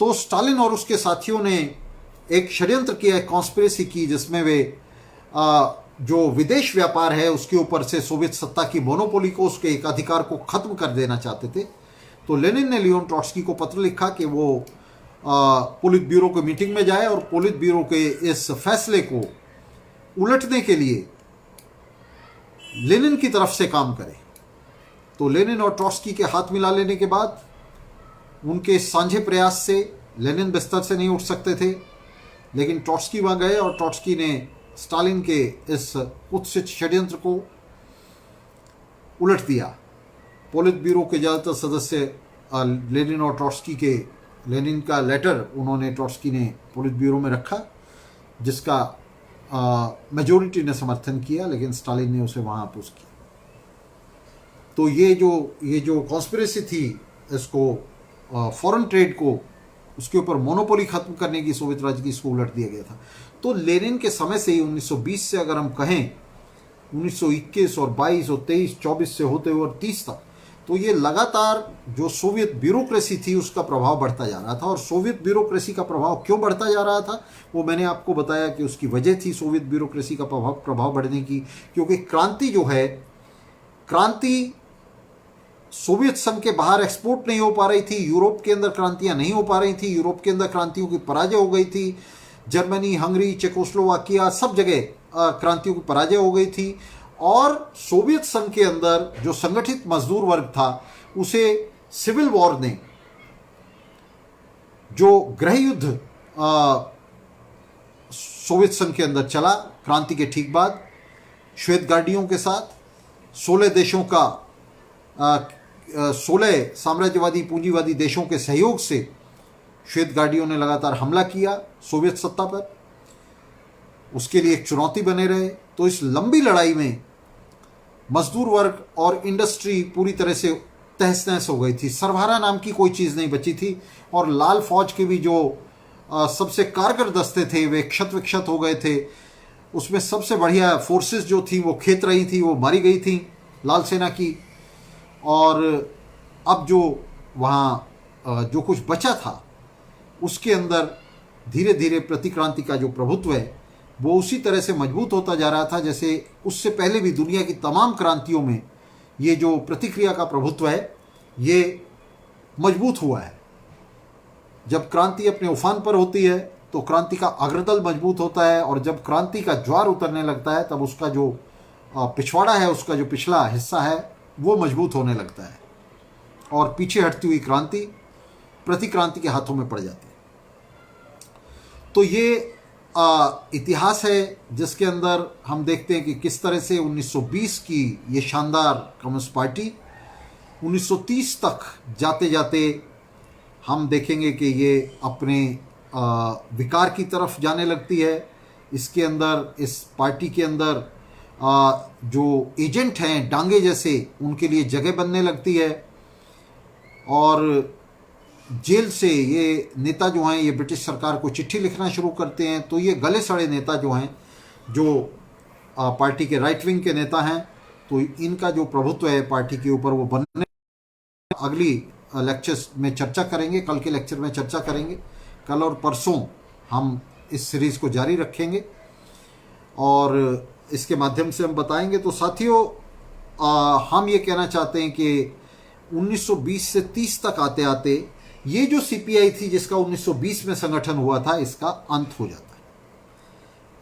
Speaker 1: तो स्टालिन और उसके साथियों ने एक षड्यंत्र किया, कॉन्स्पिरेसी की, जिसमें वे जो विदेश व्यापार है उसके ऊपर से सोवियत सत्ता की मोनोपोली को, उसके एकाधिकार को खत्म कर देना चाहते थे। तो लेनिन ने लियोन ट्रॉट्स्की को पत्र लिखा कि वो पोलित ब्यूरो की मीटिंग में जाए और पोलित ब्यूरो के इस फैसले को उलटने के लिए लेनिन की तरफ से काम करे। तो लेनिन और ट्रॉट्स्की के हाथ मिला लेने के बाद उनके साझे प्रयास से लेनिन बिस्तर से नहीं उठ सकते थे, लेकिन ट्रॉट्स्की वहां गए और ट्रॉट्स्की ने स्टालिन के इस कुत्सित षड्यंत्र को उलट दिया। पोलित ब्यूरो के ज़्यादातर सदस्य लेनिन और ट्रॉट्स्की के, लेनिन का लेटर उन्होंने, ट्रॉट्स्की ने पोलित ब्यूरो में रखा, जिसका मेजोरिटी ने समर्थन किया, लेकिन स्टालिन ने उसे वहाँ अपोज किया। तो ये जो कॉन्स्पिरेसी थी, इसको फॉरेन ट्रेड को, उसके ऊपर मोनोपोली खत्म करने की सोवियत राज्य की, इसको उलट दिया गया था। तो लेनिन के समय से ही 1920 से अगर हम कहें 1921 और 22 और 23, 24 से होते हुए और 30 तक, तो ये लगातार जो सोवियत ब्यूरोक्रेसी थी उसका प्रभाव बढ़ता जा रहा था। और सोवियत ब्यूरोक्रेसी का प्रभाव क्यों बढ़ता जा रहा था वो मैंने आपको बताया कि उसकी वजह थी सोवियत ब्यूरोक्रेसी का प्रभाव बढ़ने की, क्योंकि क्रांति जो है, क्रांति सोवियत संघ के बाहर एक्सपोर्ट नहीं हो पा रही थी, यूरोप के अंदर क्रांतियां नहीं हो पा रही थी, यूरोप के अंदर क्रांतियों की पराजय हो गई थी, जर्मनी, हंगरी, चेकोस्लोवाकिया, सब जगह क्रांतियों की पराजय हो गई थी। और सोवियत संघ के अंदर जो संगठित मजदूर वर्ग था उसे सिविल वॉर ने, जो गृह युद्ध सोवियत संघ के अंदर चला क्रांति के ठीक बाद, श्वेत गाड़ियों के साथ 16 देशों का 16 साम्राज्यवादी पूंजीवादी देशों के सहयोग से श्वेत गाड़ियों ने लगातार हमला किया सोवियत सत्ता पर, उसके लिए एक चुनौती बने रहे। तो इस लंबी लड़ाई में मजदूर वर्ग और इंडस्ट्री पूरी तरह से तहस नहस हो गई थी। सर्वहारा नाम की कोई चीज़ नहीं बची थी और लाल फौज के भी जो सबसे कारगर दस्ते थे वे क्षत विक्षत हो गए थे। उसमें सबसे बढ़िया फोर्सेस जो थी वो खेत रही थी, वो मारी गई थी लाल सेना की। और अब जो वहाँ जो कुछ बचा था उसके अंदर धीरे धीरे प्रतिक्रांति का जो प्रभुत्व है वो उसी तरह से मजबूत होता जा रहा था जैसे उससे पहले भी दुनिया की तमाम क्रांतियों में ये जो प्रतिक्रिया का प्रभुत्व है ये मजबूत हुआ है। जब क्रांति अपने उफान पर होती है तो क्रांति का अग्रदल मजबूत होता है, और जब क्रांति का ज्वार उतरने लगता है तब उसका जो पिछवाड़ा है, उसका जो पिछला हिस्सा है वो मजबूत होने लगता है और पीछे हटती हुई क्रांति प्रतिक्रांति के हाथों में पड़ जाती है। तो ये इतिहास है जिसके अंदर हम देखते हैं कि किस तरह से 1920 की ये शानदार कम्युनिस्ट पार्टी 1930 तक जाते जाते हम देखेंगे कि ये अपने विकार की तरफ जाने लगती है। इसके अंदर, इस पार्टी के अंदर जो एजेंट हैं डांगे जैसे, उनके लिए जगह बनने लगती है और जेल से ये नेता जो हैं ये ब्रिटिश सरकार को चिट्ठी लिखना शुरू करते हैं। तो ये गले सड़े नेता जो हैं, जो पार्टी के राइट विंग के नेता हैं, तो इनका जो प्रभुत्व है पार्टी के ऊपर वो बनने, अगली लेक्चर्स में चर्चा करेंगे, कल के लेक्चर में चर्चा करेंगे। कल और परसों हम इस सीरीज़ को जारी रखेंगे और इसके माध्यम से हम बताएंगे। तो साथियों, हम ये कहना चाहते हैं कि 1920 से 30 तक आते आते ये जो सीपीआई थी जिसका 1920 में संगठन हुआ था, इसका अंत हो जाता है।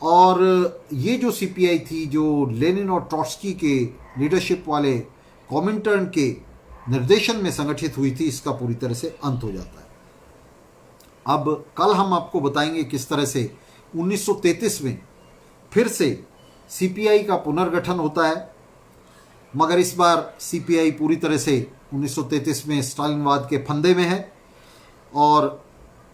Speaker 1: और ये जो सीपीआई थी जो लेनिन और ट्रॉट्स्की के लीडरशिप वाले कॉमिंटर्न के निर्देशन में संगठित हुई थी, इसका पूरी तरह से अंत हो जाता है। अब कल हम आपको बताएंगे किस तरह से 1933 में फिर से सीपीआई का पुनर्गठन होता है, मगर इस बार सीपीआई पूरी तरह से 1933 में स्टालिनवाद के फंदे में है और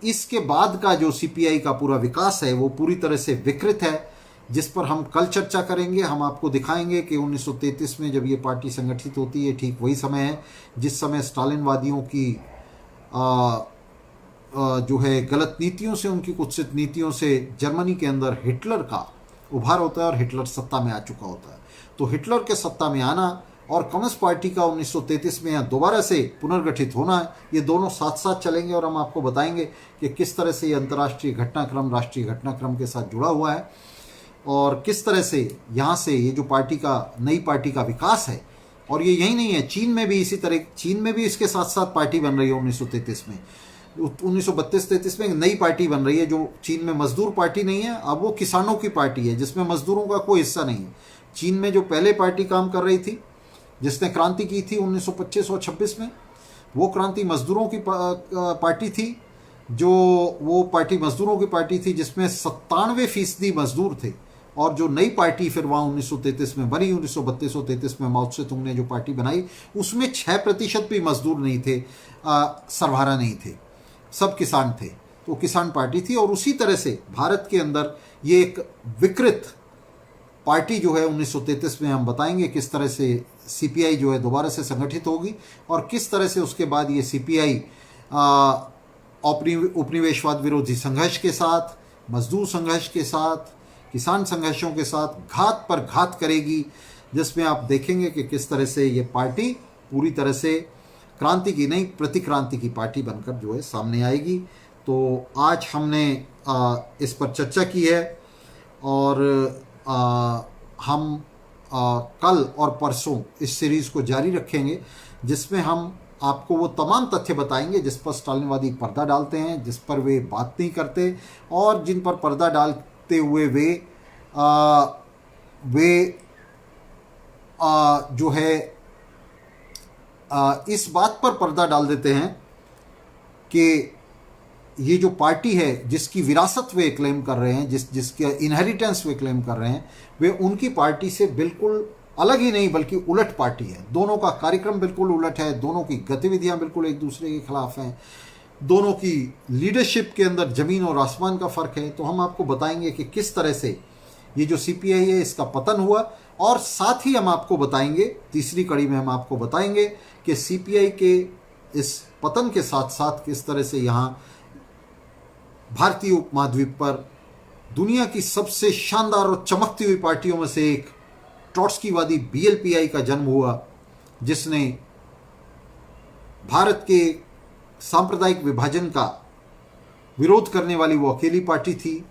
Speaker 1: इसके बाद का जो सीपीआई का पूरा विकास है वो पूरी तरह से विकृत है, जिस पर हम कल चर्चा करेंगे। हम आपको दिखाएंगे कि 1933 में जब ये पार्टी संगठित होती है ठीक वही समय है जिस समय स्टालिनवादियों की जो है गलत नीतियों से, उनकी कुत्सित नीतियों से जर्मनी के अंदर हिटलर का उभार होता है और हिटलर सत्ता में आ चुका होता है। तो हिटलर के सत्ता में आना और कम्युनिस्ट पार्टी का 1933 में दोबारा से पुनर्गठित होना, ये दोनों साथ साथ चलेंगे और हम आपको बताएंगे कि किस तरह से ये अंतर्राष्ट्रीय घटनाक्रम राष्ट्रीय घटनाक्रम के साथ जुड़ा हुआ है और किस तरह से यहाँ से ये जो पार्टी का, नई पार्टी का विकास है। और ये यही नहीं है, चीन में भी इसी तरह, चीन में भी इसके साथ साथ पार्टी बन रही है 1933 में। 1932-33 में एक नई पार्टी बन रही है जो चीन में मजदूर पार्टी नहीं है, अब वो किसानों की पार्टी है जिसमें मजदूरों का कोई हिस्सा नहीं है। चीन में जो पहले पार्टी काम कर रही थी जिसने क्रांति की थी 1925 और 26 में, वो क्रांति मजदूरों की पार्टी थी, जो वो पार्टी मजदूरों की पार्टी थी जिसमें 97% मजदूर थे। और जो नई पार्टी फिर वहाँ 1933 में बनी, 1932 और 33 में माओ त्से तुंग ने जो पार्टी बनाई उसमें 6% भी मजदूर नहीं थे, सर्वहारा नहीं थे, सब किसान थे। तो किसान पार्टी थी और उसी तरह से भारत के अंदर ये एक विकृत पार्टी जो है 1933 में हम बताएंगे किस तरह से सीपीआई जो है दोबारा से संगठित होगी और किस तरह से उसके बाद ये सीपीआई उपनिवेशवाद विरोधी संघर्ष के साथ, मजदूर संघर्ष के साथ, किसान संघर्षों के साथ घात पर घात करेगी, जिसमें आप देखेंगे कि किस तरह से ये पार्टी पूरी तरह से क्रांति की नहीं प्रतिक्रांति की पार्टी बनकर जो है सामने आएगी। तो आज हमने इस पर चर्चा की है और हम कल और परसों इस सीरीज़ को जारी रखेंगे जिसमें हम आपको वो तमाम तथ्य बताएंगे जिस पर स्टालिनवादी पर्दा डालते हैं, जिस पर वे बात नहीं करते और जिन पर पर्दा डालते हुए वे जो है इस बात पर पर्दा डाल देते हैं कि ये जो पार्टी है जिसकी विरासत वे क्लेम कर रहे हैं, जिसके इनहेरिटेंस वे क्लेम कर रहे हैं, वे उनकी पार्टी से बिल्कुल अलग ही नहीं बल्कि उलट पार्टी है। दोनों का कार्यक्रम बिल्कुल उलट है, दोनों की गतिविधियां बिल्कुल एक दूसरे के खिलाफ हैं, दोनों की लीडरशिप के अंदर ज़मीन और आसमान का फ़र्क है। तो हम आपको बताएंगे कि किस तरह से ये जो सीपीआई है इसका पतन हुआ, और साथ ही हम आपको बताएंगे, तीसरी कड़ी में हम आपको बताएंगे कि सीपीआई के इस पतन के साथ साथ किस तरह से यहाँ भारतीय उपमहाद्वीप पर दुनिया की सबसे शानदार और चमकती हुई पार्टियों में से एक ट्रॉट्स्कीवादी बीएलपीआई का जन्म हुआ, जिसने भारत के सांप्रदायिक विभाजन का विरोध करने वाली वो अकेली पार्टी थी,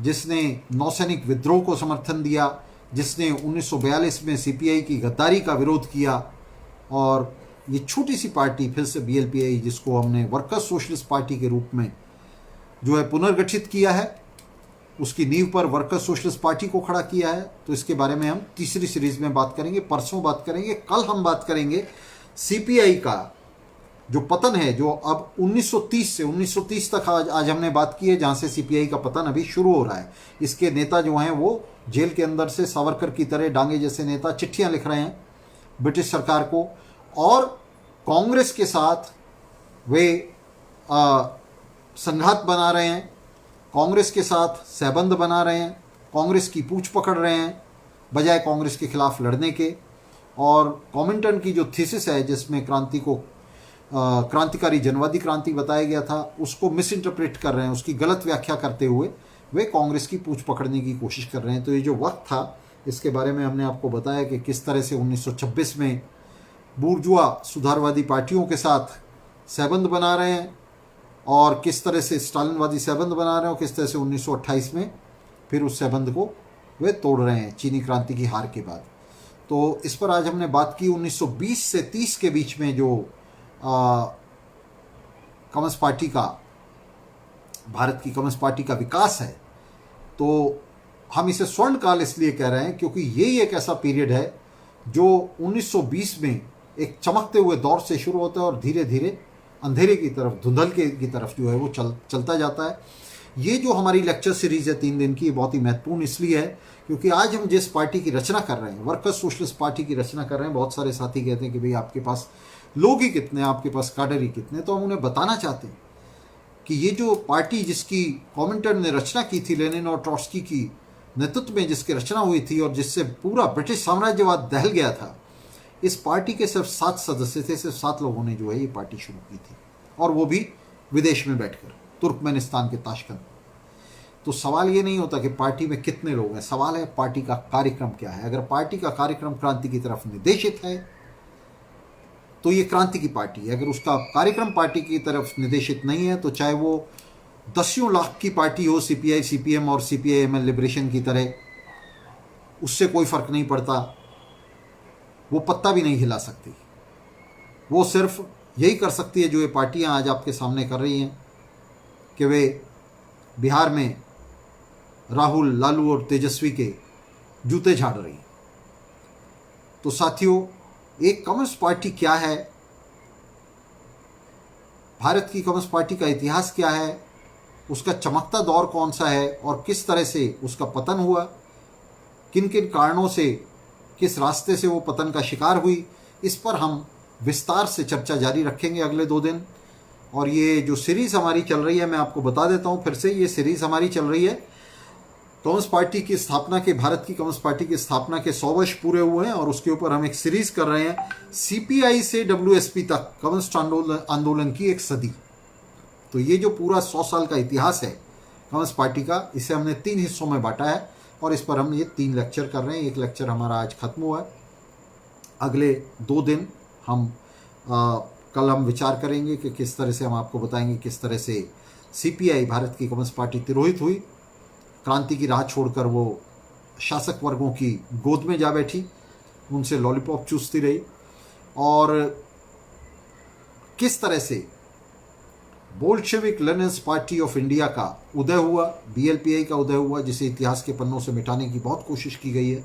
Speaker 1: जिसने नौसैनिक विद्रोह को समर्थन दिया, जिसने 1942 में सीपीआई की गद्दारी का विरोध किया। और ये छोटी सी पार्टी फिर से बीएलपीआई, जिसको हमने वर्कर्स सोशलिस्ट पार्टी के रूप में जो है पुनर्गठित किया है, उसकी नींव पर वर्कर्स सोशलिस्ट पार्टी को खड़ा किया है। तो इसके बारे में हम तीसरी सीरीज में बात करेंगे, परसों बात करेंगे। कल हम बात करेंगे सीपीआई का जो पतन है, जो अब 1930 तक आज हमने बात की है, जहां से सीपीआई का पतन अभी शुरू हो रहा है। इसके नेता जो हैं वो जेल के अंदर से सावरकर की तरह डांगे जैसे नेता चिट्ठियां लिख रहे हैं ब्रिटिश सरकार को, और कांग्रेस के साथ वे संघात बना रहे हैं, कांग्रेस के साथ सहबंध बना रहे हैं, कांग्रेस की पूछ पकड़ रहे हैं बजाय कांग्रेस के खिलाफ लड़ने के। और कॉमिंटन की जो थीसिस है, जिसमें क्रांति को क्रांतिकारी जनवादी क्रांति बताया गया था, उसको मिस इंटरप्रेट कर रहे हैं, उसकी गलत व्याख्या करते हुए वे कांग्रेस की पूछ पकड़ने की कोशिश कर रहे हैं। तो ये जो वक्त था, इसके बारे में हमने आपको बताया कि किस तरह से 1926 में बूर्जुआ सुधारवादी पार्टियों के साथ सहबंध बना रहे हैं, और किस तरह से स्टालिनवादी सहबंध बना रहे हैं, और किस तरह से 1928 में फिर उस सहबंध को वे तोड़ रहे हैं चीनी क्रांति की हार के बाद। तो इस पर आज हमने बात की। 1920 से 30 के बीच में जो कम्युनिस्ट पार्टी का, भारत की कम्युनिस्ट पार्टी का विकास है, तो हम इसे स्वर्ण काल इसलिए कह रहे हैं क्योंकि यही एक ऐसा पीरियड है जो 1920 में एक चमकते हुए दौर से शुरू होता है और धीरे धीरे अंधेरे की तरफ, धुंधल की तरफ जो है वो चलता जाता है। ये जो हमारी लेक्चर सीरीज है 3 दिन की, बहुत ही महत्वपूर्ण इसलिए है क्योंकि आज हम जिस पार्टी की रचना कर रहे हैं, वर्कर्स सोशलिस्ट पार्टी की रचना कर रहे हैं, बहुत सारे साथी कहते हैं कि भाई आपके पास लोग ही कितने, आपके पास काडर ही कितने। तो हम उन्हें बताना चाहते हैं कि ये जो पार्टी जिसकी कॉमिंटन ने रचना की थी, लेनिन और ट्रॉट्स्की की नेतृत्व में जिसकी रचना हुई थी और जिससे पूरा ब्रिटिश साम्राज्यवाद दहल गया था, इस पार्टी के सिर्फ 7 सदस्य थे, सिर्फ 7 लोगों ने जो है ये पार्टी शुरू की थी, और वो भी विदेश में बैठकर, तुर्कमेनिस्तान के ताशकंद। तो सवाल ये नहीं होता कि पार्टी में कितने लोग हैं, सवाल है पार्टी का कार्यक्रम क्या है। अगर पार्टी का कार्यक्रम क्रांति की तरफ निर्देशित है तो ये क्रांति की पार्टी है। अगर उसका कार्यक्रम पार्टी की तरफ निर्देशित नहीं है तो चाहे वो 10 लाख की पार्टी हो, सीपीआई, सीपीएम और सीपीआईएमएल लिबरेशन की तरह, उससे कोई फर्क नहीं पड़ता, वो पत्ता भी नहीं हिला सकती। वो सिर्फ यही कर सकती है जो ये पार्टियां आज आपके सामने कर रही हैं कि वे बिहार में राहुल, लालू और तेजस्वी के जूते झाड़ रही हैं। तो साथियों, एक कम्युनिस्ट पार्टी क्या है, भारत की कम्युनिस्ट पार्टी का इतिहास क्या है, उसका चमकता दौर कौन सा है और किस तरह से उसका पतन हुआ, किन किन कारणों से, किस रास्ते से वो पतन का शिकार हुई, इस पर हम विस्तार से चर्चा जारी रखेंगे अगले 2 दिन। और ये जो सीरीज़ हमारी चल रही है, मैं आपको बता देता हूँ फिर से, ये सीरीज़ हमारी चल रही है कम्युनिस्ट पार्टी की स्थापना के, भारत की कम्युनिस्ट पार्टी की स्थापना के 100 वर्ष पूरे हुए हैं, और उसके ऊपर हम एक सीरीज़ कर रहे हैं सीपीआई से डब्ल्यूएसपी तक, कम्युनिस्ट आंदोलन की एक सदी। तो ये जो पूरा 100 साल का इतिहास है कम्युनिस्ट पार्टी का, इसे हमने 3 हिस्सों में बांटा है और इस पर हम ये 3 लेक्चर कर रहे हैं। एक लेक्चर हमारा आज खत्म हुआ है, अगले 2 दिन हम कल हम विचार करेंगे कि किस तरह से हम आपको बताएंगे किस तरह से सीपीआई, भारत की कम्युनिस्ट पार्टी, तिरोहित हुई, क्रांति की राह छोड़कर वो शासक वर्गों की गोद में जा बैठी, उनसे लॉलीपॉप चूसती रही, और किस तरह से Bolshevik Leninist party of India का उदय हुआ, बीएलपीआई का उदय हुआ, जिसे इतिहास के पन्नों से मिटाने की बहुत कोशिश की गई है।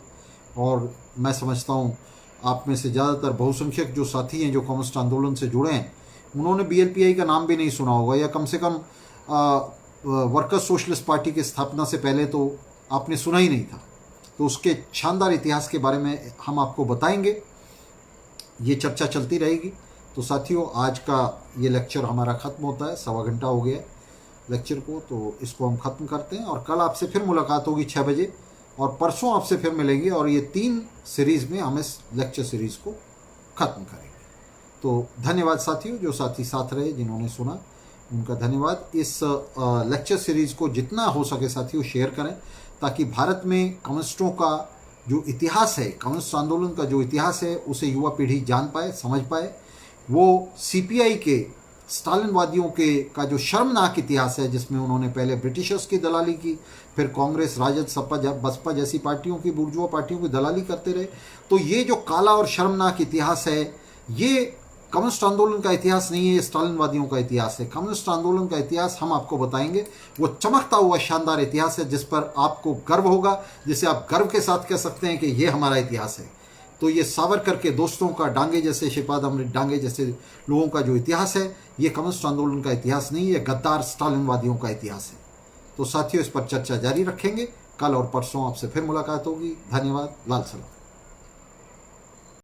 Speaker 1: और मैं समझता हूँ आप में से ज़्यादातर बहुसंख्यक जो साथी हैं जो कम्युनिस्ट आंदोलन से जुड़े हैं, उन्होंने बीएलपीआई का नाम भी नहीं सुना होगा, या कम से कम वर्कर्स सोशलिस्ट पार्टी की स्थापना से पहले तो आपने सुना ही नहीं था। तो उसके शानदार इतिहास के बारे में हम आपको बताएंगे, ये चर्चा चलती रहेगी। तो साथियों, आज का ये लेक्चर हमारा ख़त्म होता है, 1.25 घंटा हो गया लेक्चर को, तो इसको हम ख़त्म करते हैं और कल आपसे फिर मुलाकात होगी 6 बजे और परसों आपसे फिर मिलेंगे और ये 3 सीरीज़ में हम इस लेक्चर सीरीज़ को ख़त्म करेंगे। तो धन्यवाद साथियों, जो साथी साथ रहे, जिन्होंने सुना उनका धन्यवाद। इस लेक्चर सीरीज़ को जितना हो सके साथियों शेयर करें, ताकि भारत में कम्युनिस्टों का जो इतिहास है, कम्युनिस्ट आंदोलन का जो इतिहास है, उसे युवा पीढ़ी जान पाए, समझ पाए। वो सीपीआई के, स्टालिनवादियों के का जो शर्मनाक इतिहास है, जिसमें उन्होंने पहले ब्रिटिशर्स की दलाली की, फिर कांग्रेस, राजद, सपा, बसपा जैसी पार्टियों की, बुर्जुआ पार्टियों की दलाली करते रहे। तो ये जो काला और शर्मनाक इतिहास है, ये कम्युनिस्ट आंदोलन का इतिहास नहीं है, ये स्टालिनवादियों का इतिहास है। कम्युनिस्ट आंदोलन का इतिहास हम आपको बताएंगे, वो चमकता हुआ शानदार इतिहास है जिस पर आपको गर्व होगा, जिसे आप गर्व के साथ कह सकते हैं कि ये हमारा इतिहास है। तो ये सावरकर के दोस्तों का, डांगे जैसे, श्रीपाद अमृत डांगे जैसे लोगों का जो इतिहास है, ये कम्युनिस्ट आंदोलन का इतिहास नहीं है, गद्दार स्टालिनवादियों का इतिहास है। तो साथियों, इस पर चर्चा जारी रखेंगे। कल और परसों आपसे फिर मुलाकात होगी। धन्यवाद। लाल सलाम।